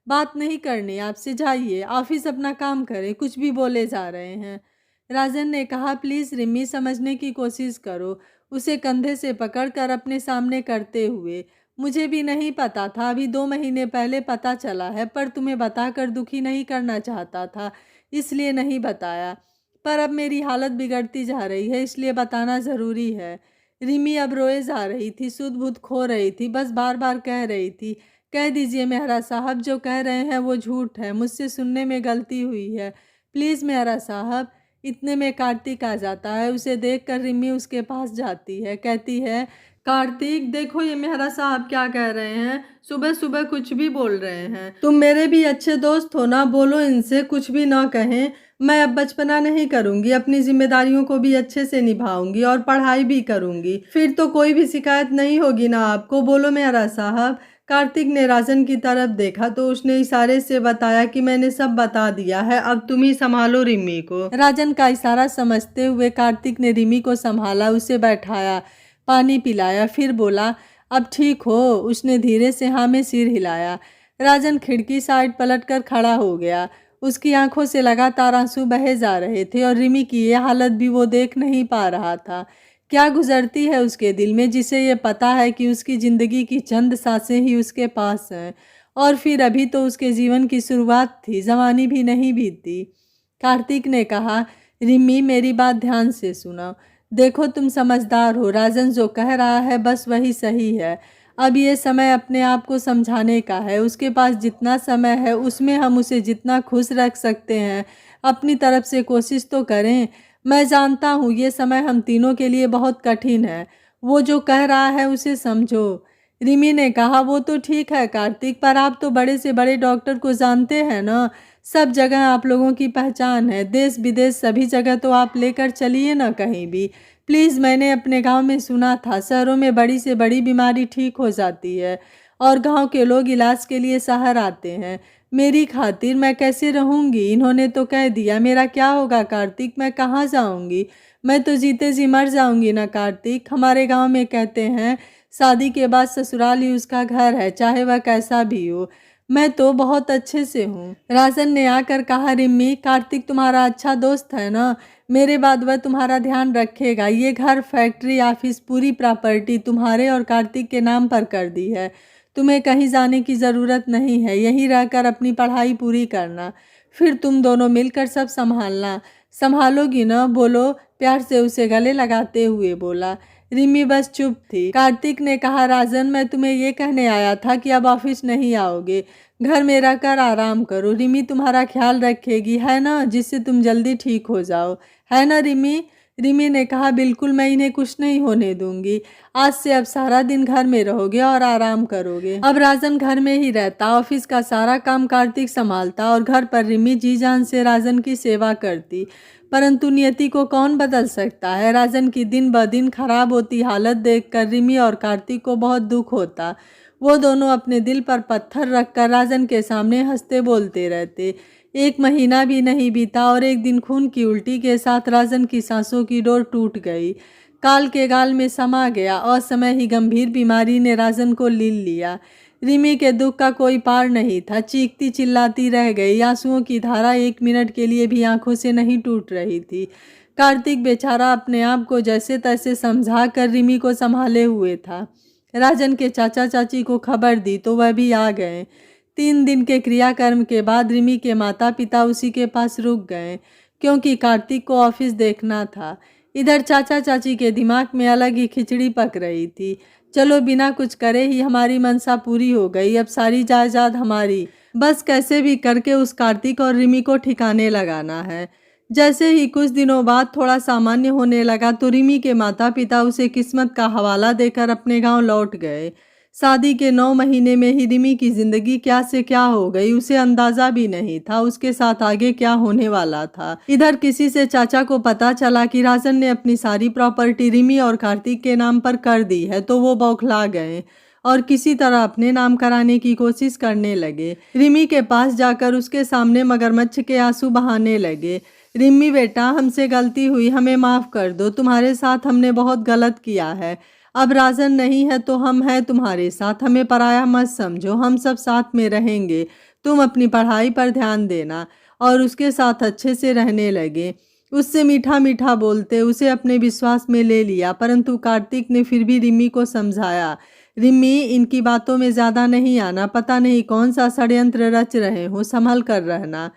बात नहीं करनी आपसे, जाइए ऑफिस अपना काम करें। कुछ भी बोले जा रहे हैं। राजन ने कहा, प्लीज़ रिमी, समझने की कोशिश करो। उसे कंधे से पकड़कर अपने सामने करते हुए, मुझे भी नहीं पता था, अभी 2 महीने पहले पता चला है, पर तुम्हें बताकर दुखी नहीं करना चाहता था, इसलिए नहीं बताया। पर अब मेरी हालत बिगड़ती जा रही है, इसलिए बताना ज़रूरी है। रिमी अब रोए जा रही थी, सुध बुध खो रही थी, बस बार बार कह रही थी, कह दीजिए मेहरा साहब, जो कह रहे हैं वो झूठ है, मुझसे सुनने में गलती हुई है, प्लीज़ मेहरा साहब। इतने में कार्तिक आ जाता है। उसे देखकर रिमी उसके पास जाती है, कहती है, कार्तिक देखो ये मेहरा साहब क्या कह रहे हैं, सुबह सुबह कुछ भी बोल रहे हैं। तुम मेरे भी अच्छे दोस्त हो ना, बोलो इनसे कुछ भी ना कहें। मैं अब बचपना नहीं करूंगी, अपनी जिम्मेदारियों को भी अच्छे से निभाऊंगी और पढ़ाई भी करूंगी, फिर तो कोई भी शिकायत नहीं होगी ना आपको, बोलो मेहरा साहब। कार्तिक ने राजन की तरफ देखा तो उसने इशारे से बताया कि मैंने सब बता दिया है, अब तुम ही संभालो रिमी को। राजन का इशारा समझते हुए कार्तिक ने रिमी को संभाला, उसे बैठाया, पानी पिलाया, फिर बोला, अब ठीक हो? उसने धीरे से हाँ में सिर हिलाया। राजन खिड़की साइड पलटकर खड़ा हो गया। उसकी आंखों से लगातार आंसू बहे जा रहे थे और रिमी की ये हालत भी वो देख नहीं पा रहा था। क्या गुजरती है उसके दिल में, जिसे ये पता है कि उसकी ज़िंदगी की चंद सांसें ही उसके पास हैं, और फिर अभी तो उसके जीवन की शुरुआत थी, जवानी भी नहीं बीती। कार्तिक ने कहा, रिमी मेरी बात ध्यान से सुनो, देखो तुम समझदार हो, राजन जो कह रहा है बस वही सही है। अब ये समय अपने आप को समझाने का है। उसके पास जितना समय है उसमें हम उसे जितना खुश रख सकते हैं अपनी तरफ से कोशिश तो करें। मैं जानता हूँ ये समय हम तीनों के लिए बहुत कठिन है, वो जो कह रहा है उसे समझो। रिमी ने कहा, वो तो ठीक है कार्तिक, पर आप तो बड़े से बड़े डॉक्टर को जानते हैं ना, सब जगह आप लोगों की पहचान है, देश विदेश सभी जगह तो आप लेकर चलिए ना कहीं भी प्लीज़। मैंने अपने गांव में सुना था शहरों में बड़ी से बड़ी बीमारी ठीक हो जाती है और गांव के लोग इलाज के लिए शहर आते हैं। मेरी खातिर मैं कैसे रहूंगी? इन्होंने तो कह दिया, मेरा क्या होगा कार्तिक, मैं कहाँ जाऊंगी? मैं तो जीते जी मर जाऊंगी ना कार्तिक। हमारे गांव में कहते हैं शादी के बाद ससुराल ही उसका घर है, चाहे वह कैसा भी हो। मैं तो बहुत अच्छे से हूँ। राजन ने आकर कहा, रिम्मी, कार्तिक तुम्हारा अच्छा दोस्त है ना, मेरे बाद वह तुम्हारा ध्यान रखेगा। ये घर, फैक्ट्री, ऑफिस, पूरी प्रॉपर्टी तुम्हारे और कार्तिक के नाम पर कर दी है। तुम्हें कहीं जाने की ज़रूरत नहीं है, यहीं रहकर अपनी पढ़ाई पूरी करना, फिर तुम दोनों मिलकर सब संभालना। संभालोगी ना? बोलो, प्यार से उसे गले लगाते हुए बोला। रिमी बस चुप थी। कार्तिक ने कहा, राजन मैं तुम्हें ये कहने आया था कि अब ऑफिस नहीं आओगे, घर में रहकर आराम करो। रिमी तुम्हारा ख्याल रखेगी, है ना, जिससे तुम जल्दी ठीक हो जाओ, है ना रिमी? रिमी ने कहा, बिल्कुल, मैं इन्हें कुछ नहीं होने दूंगी। आज से अब सारा दिन घर में रहोगे और आराम करोगे। अब राजन घर में ही रहता, ऑफिस का सारा काम कार्तिक संभालता और घर पर रिमी जी जान से राजन की सेवा करती। परंतु नियति को कौन बदल सकता है? राजन की दिन ब दिन खराब होती हालत देखकर रिमी और कार्तिक को बहुत दुख होता। वो दोनों अपने दिल पर पत्थर रखकर राजन के सामने हंसते बोलते रहते। 1 महीना भी नहीं बीता और एक दिन खून की उल्टी के साथ राजन की सांसों की डोर टूट गई। काल के गाल में समा गया। असमय ही गंभीर बीमारी ने राजन को लील लिया। रिमी के दुख का कोई पार नहीं था, चीखती चिल्लाती रह गई। आंसुओं की धारा 1 मिनट के लिए भी आंखों से नहीं टूट रही थी। कार्तिक बेचारा अपने आप को जैसे तैसे समझा कर रिमी को संभाले हुए था। राजन के चाचा चाची को खबर दी तो वह भी आ गए। 3 दिन के क्रियाकर्म के बाद रिमी के माता पिता उसी के पास रुक गए, क्योंकि कार्तिक को ऑफिस देखना था। इधर चाचा चाची के दिमाग में अलग ही खिचड़ी पक रही थी। चलो, बिना कुछ करे ही हमारी मनसा पूरी हो गई, अब सारी जायदाद हमारी, बस कैसे भी करके उस कार्तिक और रिमी को ठिकाने लगाना है। जैसे ही कुछ दिनों बाद थोड़ा सामान्य होने लगा तो रिमी के माता पिता उसे किस्मत का हवाला देकर अपने गांव लौट गए। शादी के 9 महीने में ही रिमी की जिंदगी क्या से क्या हो गई, उसे अंदाजा भी नहीं था उसके साथ आगे क्या होने वाला था। इधर किसी से चाचा को पता चला कि राजन ने अपनी सारी प्रॉपर्टी रिमी और कार्तिक के नाम पर कर दी है तो वो बौखला गए और किसी तरह अपने नाम कराने की कोशिश करने लगे। रिमी के पास जाकर उसके सामने मगरमच्छ के आंसू बहाने लगे। रिमी बेटा, हमसे गलती हुई, हमें माफ़ कर दो, तुम्हारे साथ हमने बहुत गलत किया है। अब राजन नहीं है तो हम हैं तुम्हारे साथ, हमें पराया मत समझो, हम सब साथ में रहेंगे, तुम अपनी पढ़ाई पर ध्यान देना। और उसके साथ अच्छे से रहने लगे। उससे मीठा मीठा बोलते उसे अपने विश्वास में ले लिया। परंतु कार्तिक ने फिर भी रिमी को समझाया, रिमी इनकी बातों में ज़्यादा नहीं आना, पता नहीं कौन सा षड्यंत्र रच रहे हो, संभल कर रहना।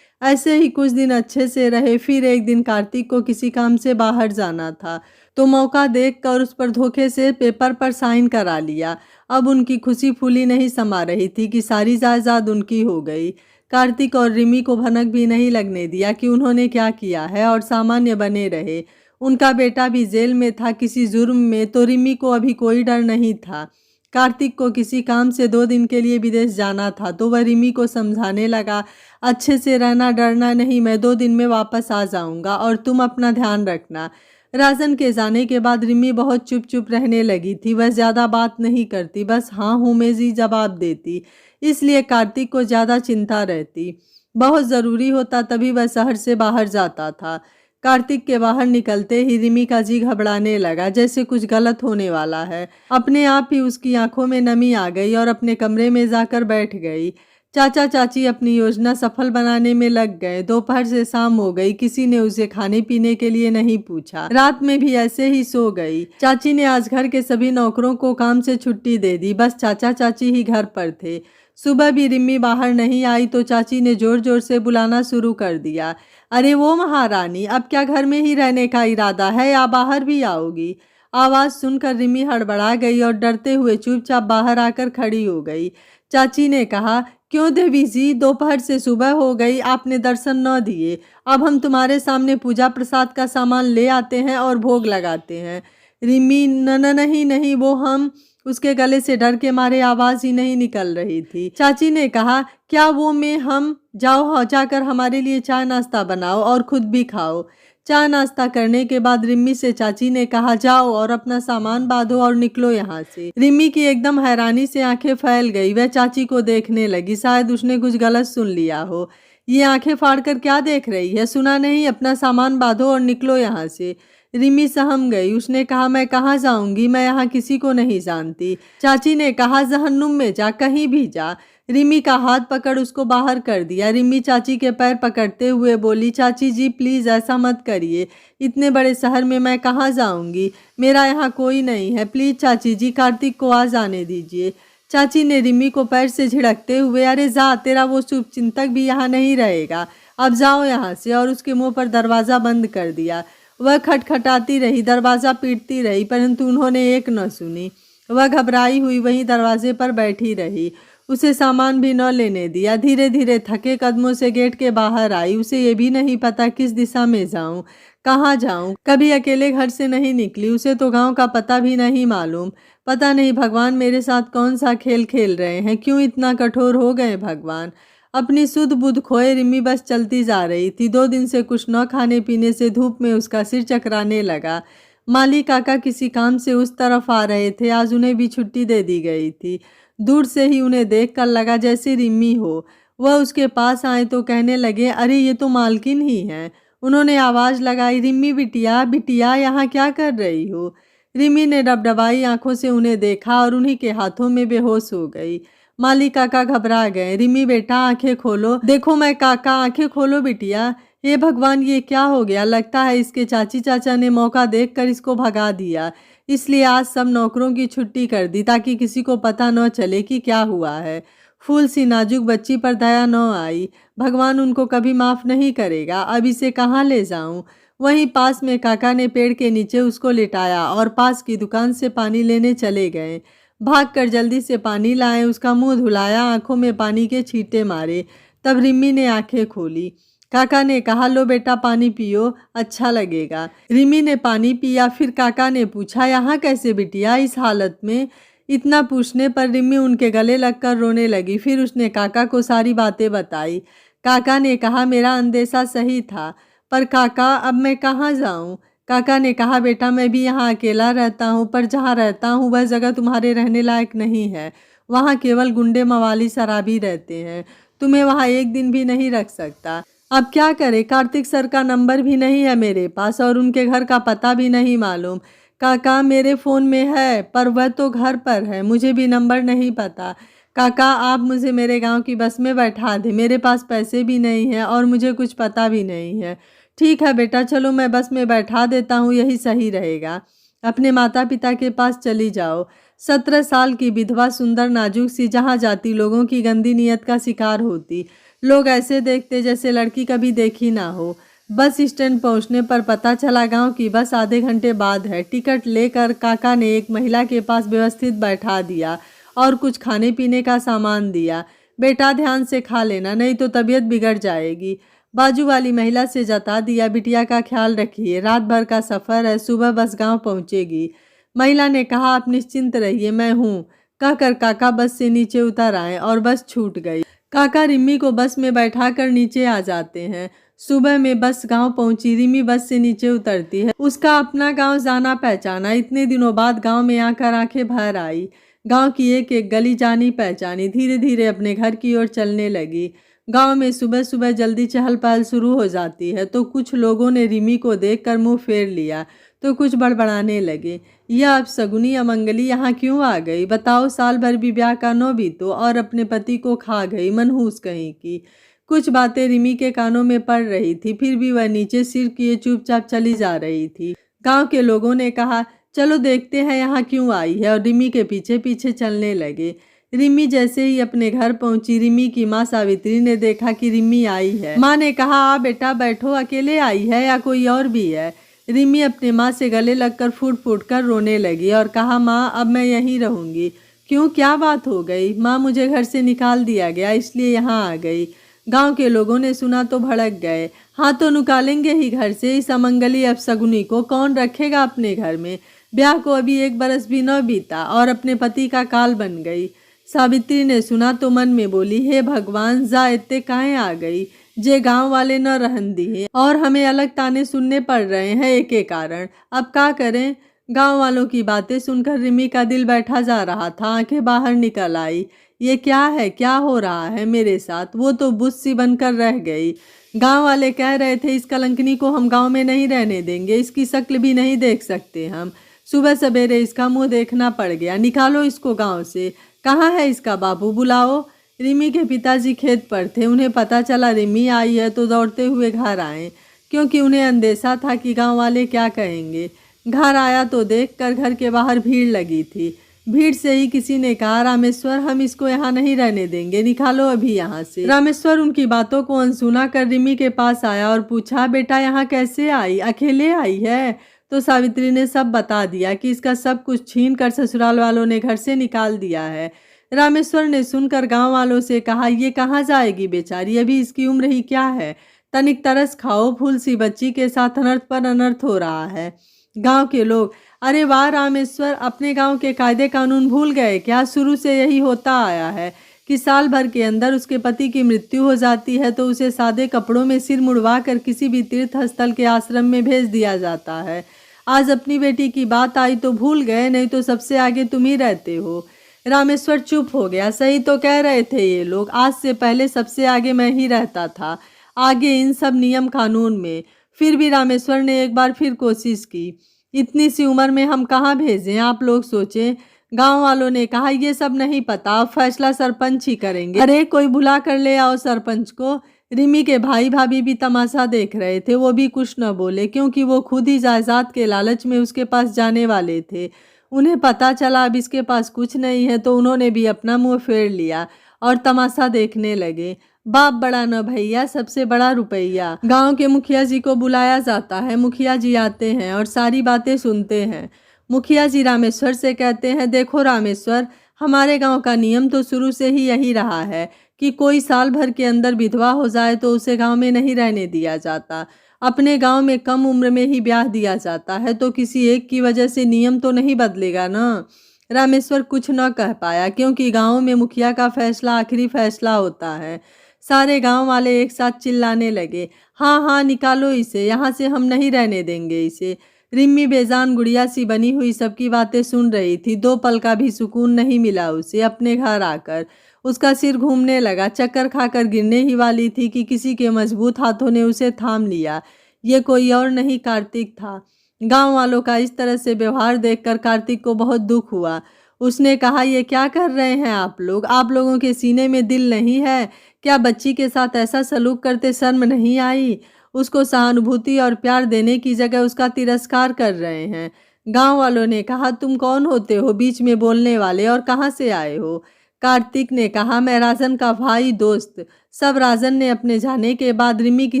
ऐसे ही कुछ दिन अच्छे से रहे। फिर एक दिन कार्तिक को किसी काम से बाहर जाना था तो मौका देखकर उस पर धोखे से पेपर पर साइन करा लिया। अब उनकी खुशी फूली नहीं समा रही थी कि सारी जायदाद उनकी हो गई। कार्तिक और रिमी को भनक भी नहीं लगने दिया कि उन्होंने क्या किया है और सामान्य बने रहे। उनका बेटा भी जेल में था किसी जुर्म में, तो रिमी को अभी कोई डर नहीं था। कार्तिक को किसी काम से 2 दिन के लिए विदेश जाना था तो वह रिमी को समझाने लगा, अच्छे से रहना, डरना नहीं, मैं 2 दिन में वापस आ जाऊंगा और तुम अपना ध्यान रखना। राजन के जाने के बाद रिमी बहुत चुप चुप रहने लगी थी। वह ज़्यादा बात नहीं करती, बस हाँ हूँ में जी जवाब देती। इसलिए कार्तिक को ज़्यादा चिंता रहती। बहुत ज़रूरी होता तभी वह शहर से बाहर जाता था। कार्तिक के बाहर निकलते ही रिमी का जी घबराने लगा, जैसे कुछ गलत होने वाला है। अपने आप ही उसकी आंखों में नमी आ गई और अपने कमरे में जाकर बैठ गई। चाचा चाची अपनी योजना सफल बनाने में लग गए। दोपहर से शाम हो गई, किसी ने उसे खाने पीने के लिए नहीं पूछा। रात में भी ऐसे ही सो गई। चाची ने आज घर के सभी नौकरों को काम से छुट्टी दे दी, बस चाचा चाची ही घर पर थे। सुबह भी रिमी बाहर नहीं आई तो चाची ने जोर जोर से बुलाना शुरू कर दिया, अरे वो महारानी, अब क्या घर में ही रहने का इरादा है या बाहर भी आओगी? आवाज़ सुनकर रिमी हड़बड़ा गई और डरते हुए चुपचाप बाहर आकर खड़ी हो गई। चाची ने कहा, क्यों देवी जी, दोपहर से सुबह हो गई, आपने दर्शन न दिए। अब हम तुम्हारे सामने पूजा प्रसाद का सामान ले आते हैं और भोग लगाते हैं। रिमी, नहीं नहीं, वो हम। उसके गले से डर के मारे आवाज़ ही नहीं निकल रही थी। चाची ने कहा, क्या वो में हम? जाओ जाकर हमारे लिए चाय नाश्ता बनाओ और खुद भी खाओ। चाय नाश्ता करने के बाद रिम्मी से चाची ने कहा, जाओ और अपना सामान बांधो और निकलो यहाँ से। रिम्मी की एकदम हैरानी से आंखें फैल गई। वह चाची को देखने लगी, शायद उसने कुछ गलत सुन लिया हो। ये आंखें फाड़कर क्या देख रही है? सुना नहीं? अपना सामान बांधो और निकलो यहाँ से। रिमी सहम गई। उसने कहा, मैं कहाँ जाऊंगी, मैं यहाँ किसी को नहीं जानती। चाची ने कहा, जहन्नुम में जा, कहीं भी जा। रिमी का हाथ पकड़ उसको बाहर कर दिया। रिमी चाची के पैर पकड़ते हुए बोली, चाची जी प्लीज़ ऐसा मत करिए, इतने बड़े शहर में मैं कहाँ जाऊंगी, मेरा यहाँ कोई नहीं है, प्लीज़ चाची जी कार्तिक को आ जाने दीजिए। चाची ने रिमी को पैर से झिड़कते हुए, अरे जा, तेरा वो शुभचिंतक भी यहाँ नहीं रहेगा, अब जाओ यहाँ से, और उसके मुँह पर दरवाज़ा बंद कर दिया। वह खटखटाती रही, दरवाज़ा पीटती रही, परंतु उन्होंने एक न सुनी। वह घबराई हुई वहीं दरवाजे पर बैठी रही। उसे सामान भी न लेने दिया। धीरे धीरे थके कदमों से गेट के बाहर आई। उसे ये भी नहीं पता किस दिशा में जाऊं, कहाँ जाऊं। कभी अकेले घर से नहीं निकली। उसे तो गांव का पता भी नहीं मालूम। पता नहीं भगवान मेरे साथ कौन सा खेल खेल रहे हैं, क्यों इतना कठोर हो गए भगवान। अपनी सुध बुध खोए रिमी बस चलती जा रही थी। 2 दिन से कुछ न खाने पीने से धूप में उसका सिर चकराने लगा। माली काका किसी काम से उस तरफ आ रहे थे। आज उन्हें भी छुट्टी दे दी गई थी। दूर से ही उन्हें देखकर लगा जैसे रिमी हो। वह उसके पास आए तो कहने लगे, अरे ये तो मालकिन ही हैं। उन्होंने आवाज़ लगाई, रिमी बिटिया, बिटिया यहाँ क्या कर रही हो? रिमी ने डबडबाई आंखों से उन्हें देखा और उन्हीं के हाथों में बेहोश हो गई। माली काका घबरा गए। रिमी बेटा आंखें खोलो, देखो मैं काका, आंखें खोलो बिटिया। हे भगवान, ये क्या हो गया? लगता है इसके चाची चाचा ने मौका देखकर इसको भगा दिया, इसलिए आज सब नौकरों की छुट्टी कर दी ताकि किसी को पता न चले कि क्या हुआ है। फूल सी नाजुक बच्ची पर दया न आई। भगवान उनको कभी माफ़ नहीं करेगा। अब इसे कहाँ ले जाऊं? वहीं पास में काका ने पेड़ के नीचे उसको लिटाया और पास की दुकान से पानी लेने चले गए। भागकर जल्दी से पानी लाए, उसका मुंह धुलाया, आंखों में पानी के छींटे मारे। तब रिमी ने आंखें खोली। काका ने कहा, लो बेटा पानी पियो, अच्छा लगेगा। रिमी ने पानी पिया। फिर काका ने पूछा, यहाँ कैसे बिटिया, इस हालत में? इतना पूछने पर रिम्मी उनके गले लगकर रोने लगी। फिर उसने काका को सारी बातें बताई। काका ने कहा, मेरा अंदेशा सही था, पर काका अब मैं कहाँ जाऊँ? काका ने कहा, बेटा मैं भी यहाँ अकेला रहता हूँ, पर जहाँ रहता हूँ वह जगह तुम्हारे रहने लायक नहीं है। वहाँ केवल गुंडे मवाली शराबी रहते हैं। तुम्हें वहाँ एक दिन भी नहीं रख सकता। अब क्या करे? कार्तिक सर का नंबर भी नहीं है मेरे पास और उनके घर का पता भी नहीं मालूम। काका मेरे फ़ोन में है, पर वह तो घर पर है, मुझे भी नंबर नहीं पता। काका आप मुझे मेरे गांव की बस में बैठा दे, मेरे पास पैसे भी नहीं हैं और मुझे कुछ पता भी नहीं है। ठीक है बेटा, चलो मैं बस में बैठा देता हूँ, यही सही रहेगा। अपने माता पिता के पास चली जाओ। 17 साल की विधवा सुंदर नाजुक सी जहाँ जाती लोगों की गंदी नीयत का शिकार होती। लोग ऐसे देखते जैसे लड़की कभी देखी ना हो। बस स्टैंड पहुंचने पर पता चला गांव की बस आधे घंटे बाद है। टिकट लेकर काका ने एक महिला के पास व्यवस्थित बैठा दिया और कुछ खाने पीने का सामान दिया। बेटा ध्यान से खा लेना, नहीं तो तबीयत बिगड़ जाएगी। बाजू वाली महिला से जता दिया, बिटिया का ख्याल रखिए, रात भर का सफ़र है, सुबह बस गांव पहुंचेगी। महिला ने कहा, आप निश्चिंत रहिए, मैं हूँ। कहकर काका बस से नीचे उतर आए और बस छूट गई। काका रिम्मी को बस में बैठाकर नीचे आ जाते हैं। सुबह में बस गांव पहुंची। रिम्मी बस से नीचे उतरती है। उसका अपना गांव जाना पहचाना, इतने दिनों बाद गांव में आकर आंखें भर आई। गांव की एक एक गली जानी पहचानी। धीरे धीरे अपने घर की ओर चलने लगी। गांव में सुबह सुबह जल्दी चहल पहल शुरू हो जाती है, तो कुछ लोगों ने रिम्मी को देखकर मुंह फेर लिया, तो कुछ बड़बड़ाने लगे, यह अपशगुनी अमंगली यहाँ क्यों आ गई? बताओ, साल भर भी ब्याह का नो बीतो और अपने पति को खा गई, मनहूस कहीं की। कुछ बातें रिमी के कानों में पड़ रही थी, फिर भी वह नीचे सिर किए चुपचाप चली जा रही थी। गांव के लोगों ने कहा, चलो देखते हैं यहाँ क्यों आई है, और रिमी के पीछे पीछे चलने लगे। रिमी जैसे ही अपने घर पहुंची, रिमी की माँ सावित्री ने देखा कि रिमी आई है। माँ ने कहा, आ बेटा बैठो, अकेले आई है या कोई और भी है? रिमी अपने माँ से गले लगकर फूट फूट कर रोने लगी और कहा, माँ अब मैं यहीं रहूंगी। क्यों, क्या बात हो गई? माँ मुझे घर से निकाल दिया गया, इसलिए यहाँ आ गई। गांव के लोगों ने सुना तो भड़क गए। हाँ तो निकालेंगे ही घर से, इस अमंगली अपशगुनी को कौन रखेगा अपने घर में? ब्याह को अभी 1 बरस भी न बीता और अपने पति का काल बन गई। सावित्री ने सुना तो मन में बोली, हे भगवान, जा इत्ते काहे आ गई, जे गांव वाले न रहन दिए और हमें अलग ताने सुनने पड़ रहे हैं एक एक कारण। अब क्या करें? गांव वालों की बातें सुनकर रिमी का दिल बैठा जा रहा था, आंखें बाहर निकल आई। ये क्या है, क्या हो रहा है मेरे साथ? वो तो बुस्स सी बनकर रह गई। गांव वाले कह रहे थे, इस कलंकनी को हम गांव में नहीं रहने देंगे, इसकी शक्ल भी नहीं देख सकते हम। सुबह सवेरे इसका मुंह देखना पड़ गया। निकालो इसको गांव से। कहाँ है इसका बाबू, बुलाओ। रिमी के पिताजी खेत पर थे। उन्हें पता चला रिमी आई है तो दौड़ते हुए घर आए, क्योंकि उन्हें अंदेशा था कि गांव वाले क्या कहेंगे। घर आया तो देखकर घर के बाहर भीड़ लगी थी। भीड़ से ही किसी ने कहा, रामेश्वर, हम इसको यहाँ नहीं रहने देंगे, निकालो अभी यहाँ से। रामेश्वर उनकी बातों को अनसुना कर रिमी के पास आया और पूछा, बेटा यहाँ कैसे आई, अकेले आई है? तो सावित्री ने सब बता दिया कि इसका सब कुछ छीन कर ससुराल वालों ने घर से निकाल दिया है। रामेश्वर ने सुनकर गांव वालों से कहा, ये कहाँ जाएगी बेचारी, अभी इसकी उम्र ही क्या है? तनिक तरस खाओ, फूल सी बच्ची के साथ अनर्थ पर अनर्थ हो रहा है। गांव के लोग, अरे वाह रामेश्वर, अपने गांव के कायदे कानून भूल गए क्या? शुरू से यही होता आया है कि साल भर के अंदर उसके पति की मृत्यु हो जाती है तो उसे सादे कपड़ों में सिर मुड़वा कर किसी भी तीर्थ स्थल के आश्रम में भेज दिया जाता है। आज अपनी बेटी की बात आई तो भूल गए, नहीं तो सबसे आगे तुम ही रहते हो। रामेश्वर चुप हो गया। सही तो कह रहे थे ये लोग, आज से पहले सबसे आगे मैं ही रहता था, आगे इन सब नियम कानून में। फिर भी रामेश्वर ने एक बार फिर कोशिश की, इतनी सी उम्र में हम कहाँ भेजें, आप लोग सोचें। गांव वालों ने कहा, ये सब नहीं पता, अब फैसला सरपंच ही करेंगे। अरे कोई बुला कर ले आओ सरपंच को। रिमी के भाई भाभी भी तमाशा देख रहे थे, वो भी कुछ न बोले, क्योंकि वो खुद ही जायदाद के लालच में उसके पास जाने वाले थे। उन्हें पता चला अब इसके पास कुछ नहीं है तो उन्होंने भी अपना मुंह फेर लिया और तमाशा देखने लगे। बाप बड़ा न भैया, सबसे बड़ा रुपया। गांव के मुखिया जी को बुलाया जाता है। मुखिया जी आते हैं और सारी बातें सुनते हैं। मुखिया जी रामेश्वर से कहते हैं, देखो रामेश्वर, हमारे गांव का नियम तो शुरू से ही यही रहा है कि कोई साल भर के अंदर विधवा हो जाए तो उसे गांव में नहीं रहने दिया जाता। अपने गांव में कम उम्र में ही ब्याह दिया जाता है, तो किसी एक की वजह से नियम तो नहीं बदलेगा ना। रामेश्वर कुछ न कह पाया, क्योंकि गांव में मुखिया का फैसला आखिरी फैसला होता है। सारे गांव वाले एक साथ चिल्लाने लगे, हाँ हाँ निकालो इसे, यहाँ से हम नहीं रहने देंगे इसे। रिम्मी बेजान गुड़िया सी बनी हुई सबकी बातें सुन रही थी। 2 पल का भी सुकून नहीं मिला उसे अपने घर आकर। उसका सिर घूमने लगा, चक्कर खाकर गिरने ही वाली थी कि किसी के मजबूत हाथों ने उसे थाम लिया। ये कोई और नहीं, कार्तिक था। गांव वालों का इस तरह से व्यवहार देखकर कार्तिक को बहुत दुख हुआ। उसने कहा, ये क्या कर रहे हैं आप लोग? आप लोगों के सीने में दिल नहीं है क्या? बच्ची के साथ ऐसा सलूक करते शर्म नहीं आई? उसको सहानुभूति और प्यार देने की जगह उसका तिरस्कार कर रहे हैं। गांव वालों ने कहा, तुम कौन होते हो बीच में बोलने वाले, और कहाँ से आए हो? कार्तिक ने कहा, मैं राजन का भाई दोस्त। सब राजन ने अपने जाने के बाद रिमी की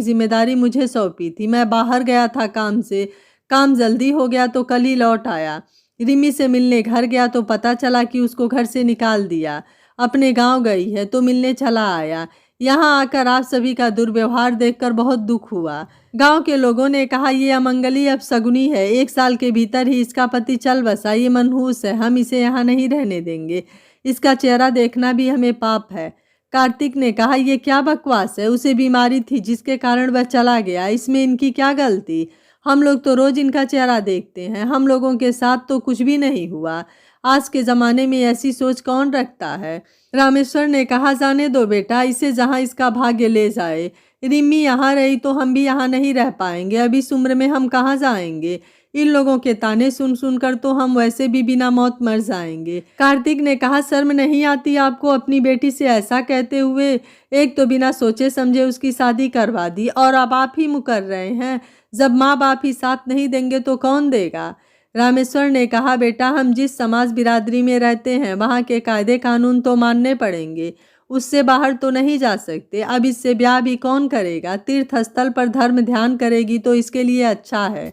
जिम्मेदारी मुझे सौंपी थी। मैं बाहर गया था काम से, काम जल्दी हो गया तो कल ही लौट आया। रिमी से मिलने घर गया तो पता चला कि उसको घर से निकाल दिया। अपने गांव गई है तो मिलने चला आया। यहाँ आकर आप सभी का दुर्व्यवहार देखकर बहुत दुख हुआ। गांव के लोगों ने कहा, ये अमंगली अपशगुनी है। 1 साल के भीतर ही इसका पति चल बसा। ये मनहूस है, हम इसे यहाँ नहीं रहने देंगे। इसका चेहरा देखना भी हमें पाप है। कार्तिक ने कहा, यह क्या बकवास है? उसे बीमारी थी जिसके कारण वह चला गया, इसमें इनकी क्या गलती? हम लोग तो रोज इनका चेहरा देखते हैं। हम लोगों के साथ तो कुछ भी नहीं हुआ। आज के ज़माने में ऐसी सोच कौन रखता है? रामेश्वर ने कहा, जाने दो बेटा, इसे जहाँ इसका भाग्य ले जाए। रिम्मी यहाँ रही तो हम भी यहाँ नहीं रह पाएंगे। अब इस उम्र में हम कहाँ जाएंगे? इन लोगों के ताने सुन सुनकर तो हम वैसे भी बिना मौत मर जाएंगे। कार्तिक ने कहा, शर्म नहीं आती आपको अपनी बेटी से ऐसा कहते हुए? एक तो बिना सोचे समझे उसकी शादी करवा दी, और अब आप ही मुकर रहे हैं। जब माँ बाप ही साथ नहीं देंगे तो कौन देगा? रामेश्वर ने कहा, बेटा, हम जिस समाज बिरादरी में रहते हैं वहाँ के कायदे कानून तो मानने पड़ेंगे। उससे बाहर तो नहीं जा सकते। अब इससे ब्याह भी कौन करेगा? तीर्थ स्थल पर धर्म ध्यान करेगी तो इसके लिए अच्छा है।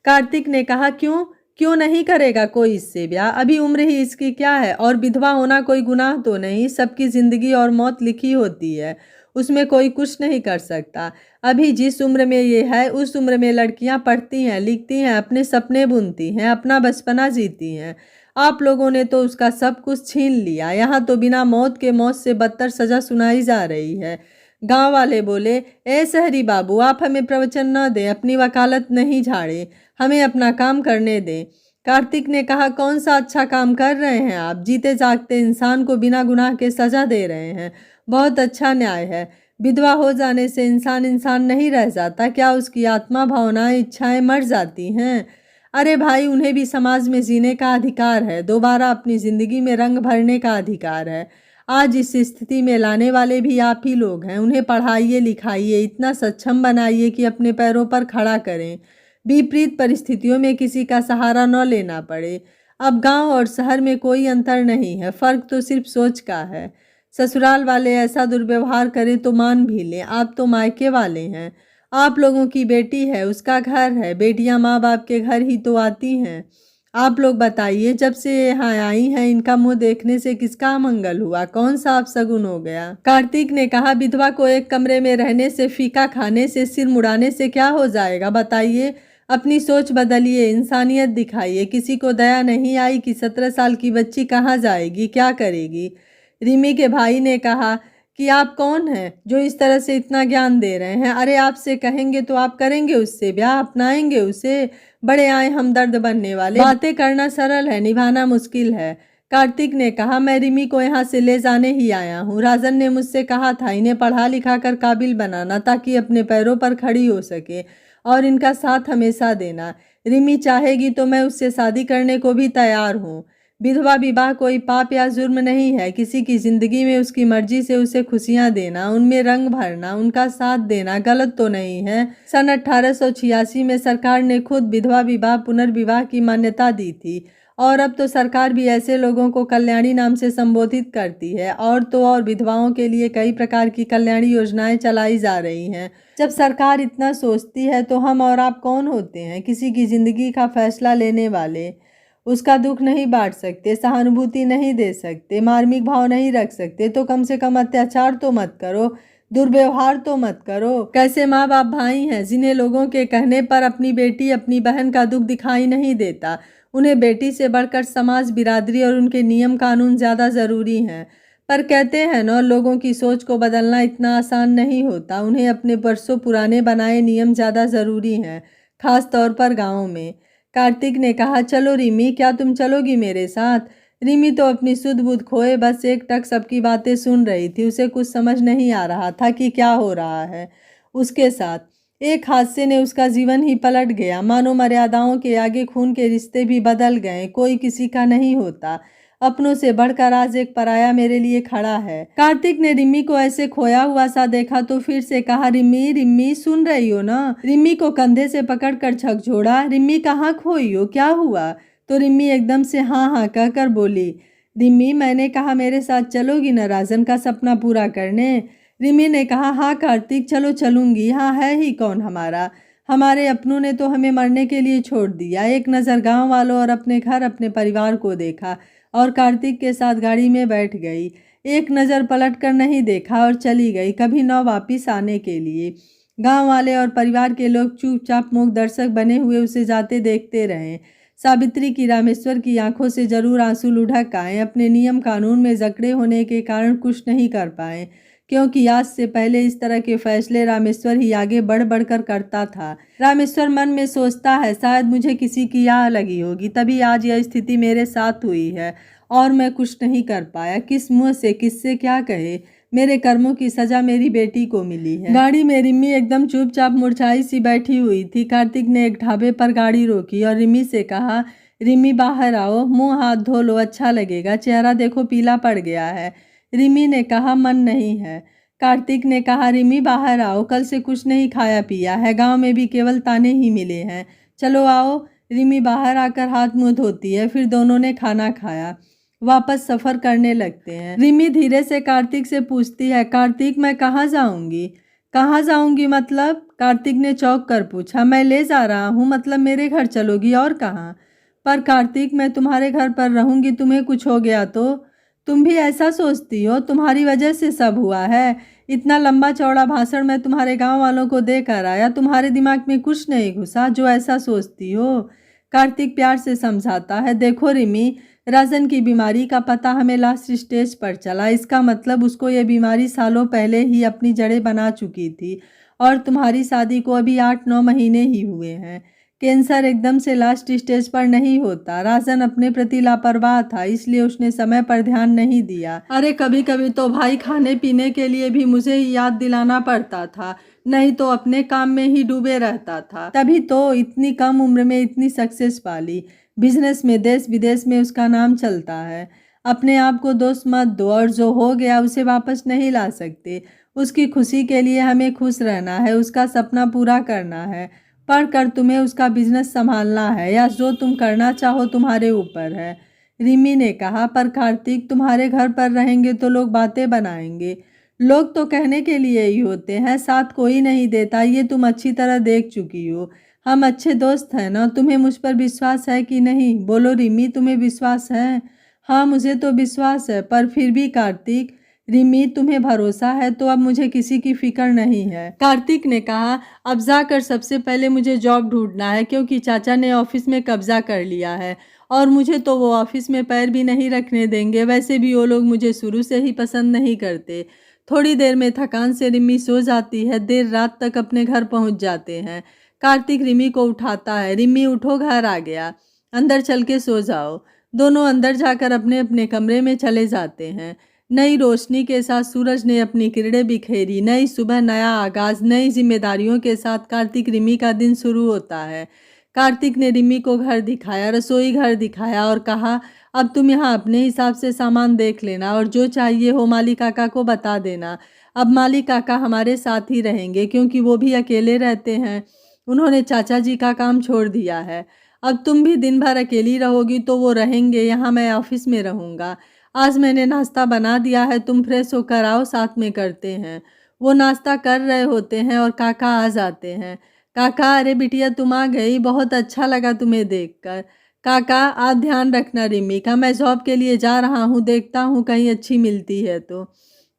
कार्तिक ने कहा, क्यों क्यों नहीं करेगा कोई इससे ब्याह? अभी उम्र ही इसकी क्या है? और विधवा होना कोई गुनाह तो नहीं। सबकी जिंदगी और मौत लिखी होती है, उसमें कोई कुछ नहीं कर सकता। अभी जिस उम्र में ये है उस उम्र में लड़कियां पढ़ती हैं, लिखती हैं, अपने सपने बुनती हैं, अपना बचपना जीती हैं। आप लोगों ने तो उसका सब कुछ छीन लिया। यहाँ तो बिना मौत के मौत से बदतर सजा सुनाई जा रही है। गांव वाले बोले, ए शहरी बाबू, आप हमें प्रवचन न दें, अपनी वकालत नहीं झाड़े, हमें अपना काम करने दें। कार्तिक ने कहा, कौन सा अच्छा काम कर रहे हैं आप? जीते जागते इंसान को बिना गुनाह के सजा दे रहे हैं। बहुत अच्छा न्याय है। विधवा हो जाने से इंसान इंसान नहीं रह जाता क्या? उसकी आत्मा, भावनाएं, इच्छाएं मर जाती हैं। अरे भाई, उन्हें भी समाज में जीने का अधिकार है, दोबारा अपनी जिंदगी में रंग भरने का अधिकार है। आज इस स्थिति में लाने वाले भी आप ही लोग हैं। उन्हें पढ़ाइए, लिखाइए, इतना सक्षम बनाइए कि अपने पैरों पर खड़ा करें, विपरीत परिस्थितियों में किसी का सहारा न लेना पड़े। अब गांव और शहर में कोई अंतर नहीं है, फर्क तो सिर्फ सोच का है। ससुराल वाले ऐसा दुर्व्यवहार करें तो मान भी लें, आप तो मायके वाले हैं। आप लोगों की बेटी है, उसका घर है। बेटियां माँ बाप के घर ही तो आती हैं। आप लोग बताइए, जब से यहाँ आई हैं इनका मुंह देखने से किसका मंगल हुआ? कौन सा अपशगुन हो गया? कार्तिक ने कहा, विधवा को एक कमरे में रहने से, फीका खाने से, सिर मुड़ाने से क्या हो जाएगा? बताइए, अपनी सोच बदलिए, इंसानियत दिखाइए। किसी को दया नहीं आई कि 17 साल की बच्ची कहाँ जाएगी, क्या करेगी? रिमी के भाई ने कहा कि आप कौन हैं जो इस तरह से इतना ज्ञान दे रहे हैं? अरे आपसे कहेंगे तो आप करेंगे उससे ब्याह, अपनाएंगे उसे? बड़े आए हमदर्द बनने वाले। बातें करना सरल है, निभाना मुश्किल है। कार्तिक ने कहा, मैं रिमी को यहाँ से ले जाने ही आया हूँ। राजन ने मुझसे कहा था इन्हें पढ़ा लिखा कर काबिल बनाना, ताकि अपने पैरों पर खड़ी हो सके, और इनका साथ हमेशा देना। रिमी चाहेगी तो मैं उससे शादी करने को भी तैयार हूँ। विधवा विवाह कोई पाप या जुर्म नहीं है। किसी की जिंदगी में उसकी मर्जी से उसे खुशियां देना, उनमें रंग भरना, उनका साथ देना गलत तो नहीं है। सन 1886 में सरकार ने खुद विधवा विवाह पुनर्विवाह की मान्यता दी थी, और अब तो सरकार भी ऐसे लोगों को कल्याणी नाम से संबोधित करती है। और तो और विधवाओं के लिए कई प्रकार की कल्याणी योजनाएं चलाई जा रही हैं। जब सरकार इतना सोचती है तो हम और आप कौन होते हैं किसी की जिंदगी का फैसला लेने वाले? उसका दुख नहीं बांट सकते, सहानुभूति नहीं दे सकते, मार्मिक भाव नहीं रख सकते, तो कम से कम अत्याचार तो मत करो। दुर्व्यवहार तो मत करो। कैसे माँ बाप भाई हैं जिन्हें लोगों के कहने पर अपनी बेटी अपनी बहन का दुख दिखाई नहीं देता। उन्हें बेटी से बढ़कर समाज, बिरादरी और उनके नियम कानून ज़्यादा ज़रूरी हैं। पर कहते हैं ना, लोगों की सोच को बदलना इतना आसान नहीं होता। उन्हें अपने बरसों पुराने बनाए नियम ज़्यादा ज़रूरी हैं, खास तौर पर गाँव में। कार्तिक ने कहा, चलो रिमी, क्या तुम चलोगी मेरे साथ? रिमी तो अपनी सुध बुध खोए बस एकटक सबकी बातें सुन रही थी। उसे कुछ समझ नहीं आ रहा था कि क्या हो रहा है उसके साथ। एक हादसे ने उसका जीवन ही पलट गया। मानो मर्यादाओं के आगे खून के रिश्ते भी बदल गए। कोई किसी का नहीं होता। अपनों से बढ़कर आज एक पराया मेरे लिए खड़ा है। कार्तिक ने रिमी को ऐसे खोया हुआ सा देखा तो फिर से कहा, रिमी, रिमी, सुन रही हो ना? रिमी को कंधे से पकड़कर झकझोड़ा। रिमी, कहाँ खोई हो? क्या हुआ? तो रिमी एकदम से हाँ हाँ कहकर बोली, रिमी, मैंने कहा मेरे साथ चलोगी ना राजन का सपना पूरा करने? रिमी ने कहा, हाँ कार्तिक, चलो चलूंगी। हाँ, है ही कौन हमारा? हमारे अपनों ने तो हमें मरने के लिए छोड़ दिया। एक नज़र गांव वालों और अपने घर, अपने परिवार को देखा और कार्तिक के साथ गाड़ी में बैठ गई। एक नज़र पलट कर नहीं देखा और चली गई, कभी न वापिस आने के लिए। गांव वाले और परिवार के लोग चुपचाप मूक दर्शक बने हुए उसे जाते देखते रहे। सावित्री की रामेश्वर की आंखों से जरूर आंसू लुढ़क आए। अपने नियम कानून में जकड़े होने के कारण कुछ नहीं कर पाए, क्योंकि आज से पहले इस तरह के फैसले रामेश्वर ही आगे बढ़ बढ़कर करता था। रामेश्वर मन में सोचता है, शायद मुझे किसी की आह लगी होगी, तभी आज यह स्थिति मेरे साथ हुई है और मैं कुछ नहीं कर पाया। किस मुंह से, किससे क्या कहे? मेरे कर्मों की सजा मेरी बेटी को मिली है। गाड़ी में रिमी एकदम चुपचाप मुरझाई सी बैठी हुई थी। कार्तिक ने एक ढाबे पर गाड़ी रोकी और रिमी से कहा, रिमी, बाहर आओ, मुंह हाथ धो लो, अच्छा लगेगा। चेहरा देखो पीला पड़ गया है। रिमी ने कहा, मन नहीं है। कार्तिक ने कहा, रिमी, बाहर आओ, कल से कुछ नहीं खाया पिया है। गांव में भी केवल ताने ही मिले हैं। चलो आओ। रिमी बाहर आकर हाथ मुंह धोती है। फिर दोनों ने खाना खाया, वापस सफर करने लगते हैं। रिमी धीरे से कार्तिक से पूछती है, कार्तिक, मैं कहाँ जाऊंगी? कहाँ जाऊंगी मतलब? कार्तिक ने चौंक कर पूछा। मैं ले जा रहा हूँ, मतलब मेरे घर चलोगी, और कहाँ? पर कार्तिक, मैं तुम्हारे घर पर रहूंगी, तुम्हें कुछ हो गया तो? तुम भी ऐसा सोचती हो? तुम्हारी वजह से सब हुआ है। इतना लंबा चौड़ा भाषण मैं तुम्हारे गांव वालों को देकर आया, तुम्हारे दिमाग में कुछ नहीं घुसा जो ऐसा सोचती हो? कार्तिक प्यार से समझाता है, देखो रिमी, राजन की बीमारी का पता हमें लास्ट स्टेज पर चला। इसका मतलब उसको ये बीमारी सालों पहले ही अपनी जड़ें बना चुकी थी और तुम्हारी शादी को अभी 8-9 महीने ही हुए हैं। कैंसर एकदम से लास्ट स्टेज पर नहीं होता। राजन अपने प्रति लापरवाह था, इसलिए उसने समय पर ध्यान नहीं दिया। अरे कभी कभी तो भाई खाने पीने के लिए भी मुझे ही याद दिलाना पड़ता था, नहीं तो अपने काम में ही डूबे रहता था। तभी तो इतनी कम उम्र में इतनी सक्सेस पाली। बिजनेस में देश विदेश में उसका नाम चलता है। अपने आप को दोष मत दो, और जो हो गया उसे वापस नहीं ला सकते। उसकी खुशी के लिए हमें खुश रहना है, उसका सपना पूरा करना है। पढ़कर तुम्हें उसका बिजनेस संभालना है, या जो तुम करना चाहो तुम्हारे ऊपर है। रिमी ने कहा, पर कार्तिक, तुम्हारे घर पर रहेंगे तो लोग बातें बनाएंगे। लोग तो कहने के लिए ही होते हैं, साथ कोई नहीं देता, ये तुम अच्छी तरह देख चुकी हो। हम अच्छे दोस्त हैं ना? तुम्हें मुझ पर विश्वास है कि नहीं? बोलो रिमी, तुम्हें विश्वास है? हाँ, मुझे तो विश्वास है, पर फिर भी कार्तिक। रिमी, तुम्हें भरोसा है तो अब मुझे किसी की फिक्र नहीं है। कार्तिक ने कहा, अब जाकर सबसे पहले मुझे जॉब ढूंढना है, क्योंकि चाचा ने ऑफिस में कब्जा कर लिया है और मुझे तो वो ऑफिस में पैर भी नहीं रखने देंगे। वैसे भी वो लोग मुझे शुरू से ही पसंद नहीं करते। थोड़ी देर में थकान से रिमी सो जाती है। देर रात तक अपने घर पहुंच जाते हैं। कार्तिक रिमी को उठाता है, रिमी उठो, घर आ गया, अंदर चल के सो जाओ। दोनों अंदर जाकर अपने अपने कमरे में चले जाते हैं। नई रोशनी के साथ सूरज ने अपनी किरणें बिखेरी। नई सुबह, नया आगाज, नई जिम्मेदारियों के साथ कार्तिक रिमी का दिन शुरू होता है। कार्तिक ने रिमी को घर दिखाया, रसोई घर दिखाया और कहा, अब तुम यहाँ अपने हिसाब से सामान देख लेना और जो चाहिए हो माली काका को बता देना। अब माली काका हमारे साथ ही रहेंगे, क्योंकि वो भी अकेले रहते हैं। उन्होंने चाचा जी का काम छोड़ दिया है। अब तुम भी दिन भर अकेली रहोगी तो वो रहेंगे, यहाँ मैं ऑफिस में रहूँगा। आज मैंने नाश्ता बना दिया है, तुम फ्रेश होकर आओ, साथ में करते हैं। वो नाश्ता कर रहे होते हैं और काका आ जाते हैं। काका, अरे बिटिया तुम आ गई, बहुत अच्छा लगा तुम्हें देखकर। काका, आप ध्यान रखना रिमी का, मैं जॉब के लिए जा रहा हूँ, देखता हूँ कहीं अच्छी मिलती है तो।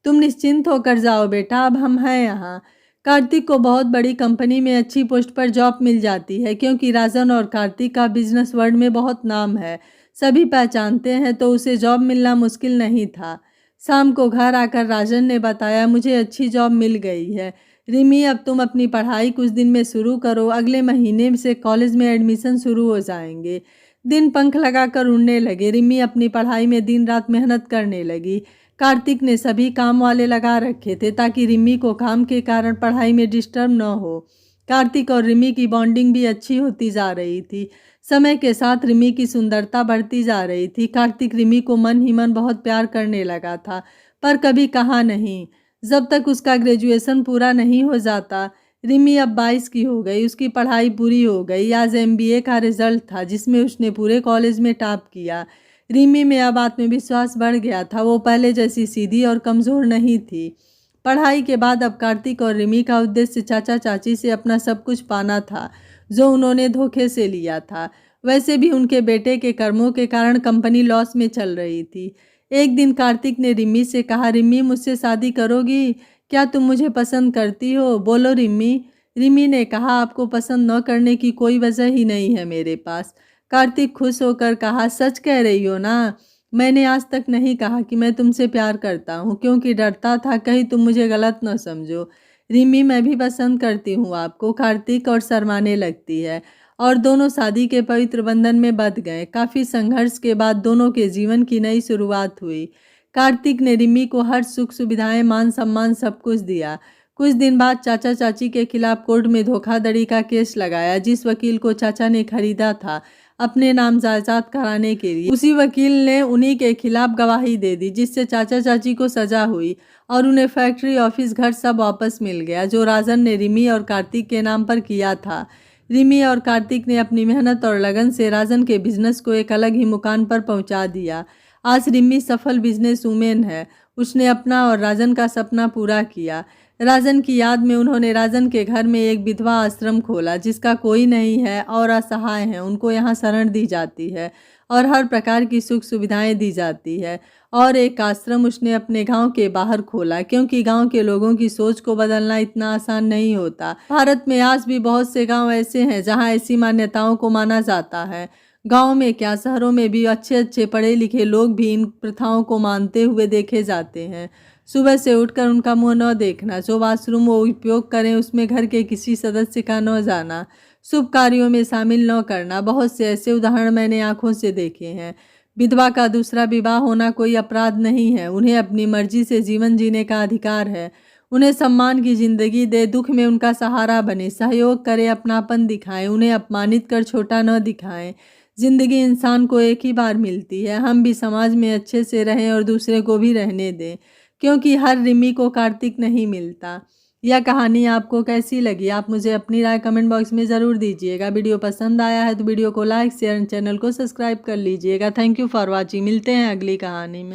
तुम निश्चिंत होकर जाओ बेटा, अब हम हैं यहाँ। कार्तिक को बहुत बड़ी कंपनी में अच्छी पोस्ट पर जॉब मिल जाती है, क्योंकि राजन और कार्तिक का बिजनेस वर्ल्ड में बहुत नाम है, सभी पहचानते हैं, तो उसे जॉब मिलना मुश्किल नहीं था। शाम को घर आकर राजन ने बताया, मुझे अच्छी जॉब मिल गई है रिमी, अब तुम अपनी पढ़ाई कुछ दिन में शुरू करो, अगले महीने से कॉलेज में एडमिशन शुरू हो जाएंगे। दिन पंख लगाकर उड़ने लगे। रिमी अपनी पढ़ाई में दिन रात मेहनत करने लगी। कार्तिक ने सभी काम वाले लगा रखे थे ताकि रिमी को काम के कारण पढ़ाई में डिस्टर्ब न हो। कार्तिक और रिमी की बॉन्डिंग भी अच्छी होती जा रही थी। समय के साथ रिमी की सुंदरता बढ़ती जा रही थी। कार्तिक रिमी को मन ही मन बहुत प्यार करने लगा था, पर कभी कहा नहीं। जब तक उसका ग्रेजुएशन पूरा नहीं हो जाता। रिमी अब 22 की हो गई, उसकी पढ़ाई पूरी हो गई। आज MBA का रिजल्ट था जिसमें उसने पूरे कॉलेज में टॉप किया। रिमी में अब आत्मविश्वास बढ़ गया था, वो पहले जैसी सीधी और कमज़ोर नहीं थी। पढ़ाई के बाद अब कार्तिक और रिमी का उद्देश्य चाचा चाची से अपना सब कुछ पाना था, जो उन्होंने धोखे से लिया था। वैसे भी उनके बेटे के कर्मों के कारण कंपनी लॉस में चल रही थी। एक दिन कार्तिक ने रिमी से कहा, रिमी मुझसे शादी करोगी? क्या तुम मुझे पसंद करती हो? बोलो रिमी। रिमी ने कहा, आपको पसंद न करने की कोई वजह ही नहीं है मेरे पास। कार्तिक खुश होकर कहा, सच कह रही हो ना? मैंने आज तक नहीं कहा कि मैं तुमसे प्यार करता हूँ, क्योंकि डरता था कहीं तुम मुझे गलत न समझो। रिमी, मैं भी पसंद करती हूँ आपको। कार्तिक और शर्माने लगती है और दोनों शादी के पवित्र बंधन में बंध गए। काफ़ी संघर्ष के बाद दोनों के जीवन की नई शुरुआत हुई। कार्तिक ने रिमी को हर सुख सुविधाएं, मान सम्मान सब कुछ दिया। कुछ दिन बाद चाचा चाची के खिलाफ कोर्ट में धोखाधड़ी का केस लगाया। जिस वकील को चाचा ने खरीदा था अपने नाम जायदाद कराने के लिए, उसी वकील ने उन्हीं के खिलाफ गवाही दे दी, जिससे चाचा चाची को सजा हुई और उन्हें फैक्ट्री, ऑफिस, घर सब वापस मिल गया, जो राजन ने रिमी और कार्तिक के नाम पर किया था। रिमी और कार्तिक ने अपनी मेहनत और लगन से राजन के बिजनेस को एक अलग ही मुकाम पर पहुंचा दिया। आज रिमी सफल बिजनेस वूमेन है। उसने अपना और राजन का सपना पूरा किया। राजन की याद में उन्होंने राजन के घर में एक विधवा आश्रम खोला, जिसका कोई नहीं है और असहाय हैं, उनको यहाँ शरण दी जाती है और हर प्रकार की सुख सुविधाएं दी जाती है। और एक आश्रम उसने अपने गांव के बाहर खोला, क्योंकि गांव के लोगों की सोच को बदलना इतना आसान नहीं होता। भारत में आज भी बहुत से गांव ऐसे हैं जहां ऐसी मान्यताओं को माना जाता है। गांव में क्या, शहरों में भी अच्छे अच्छे पढ़े लिखे लोग भी इन प्रथाओं को मानते हुए देखे जाते हैं। सुबह से उठकर उनका मुंह न देखना, जो वॉशरूम वो उपयोग करें उसमें घर के किसी सदस्य का न जाना, शुभ कार्यों में शामिल न करना। बहुत से ऐसे उदाहरण मैंने आंखों से देखे हैं। विधवा का दूसरा विवाह होना कोई अपराध नहीं है। उन्हें अपनी मर्जी से जीवन जीने का अधिकार है। उन्हें सम्मान की जिंदगी दे, दुख में उनका सहारा बने, सहयोग करे, अपनापन दिखाएं, उन्हें अपमानित कर छोटा न दिखाएं। जिंदगी इंसान को एक ही बार मिलती है। हम भी समाज में अच्छे से रहें और दूसरे को भी रहने दें, क्योंकि हर रिमी को कार्तिक नहीं मिलता। यह कहानी आपको कैसी लगी? आप मुझे अपनी राय कमेंट बॉक्स में ज़रूर दीजिएगा। वीडियो पसंद आया है तो वीडियो को लाइक, शेयर एंड चैनल को सब्सक्राइब कर लीजिएगा। Thank you for watching. मिलते हैं अगली कहानी में।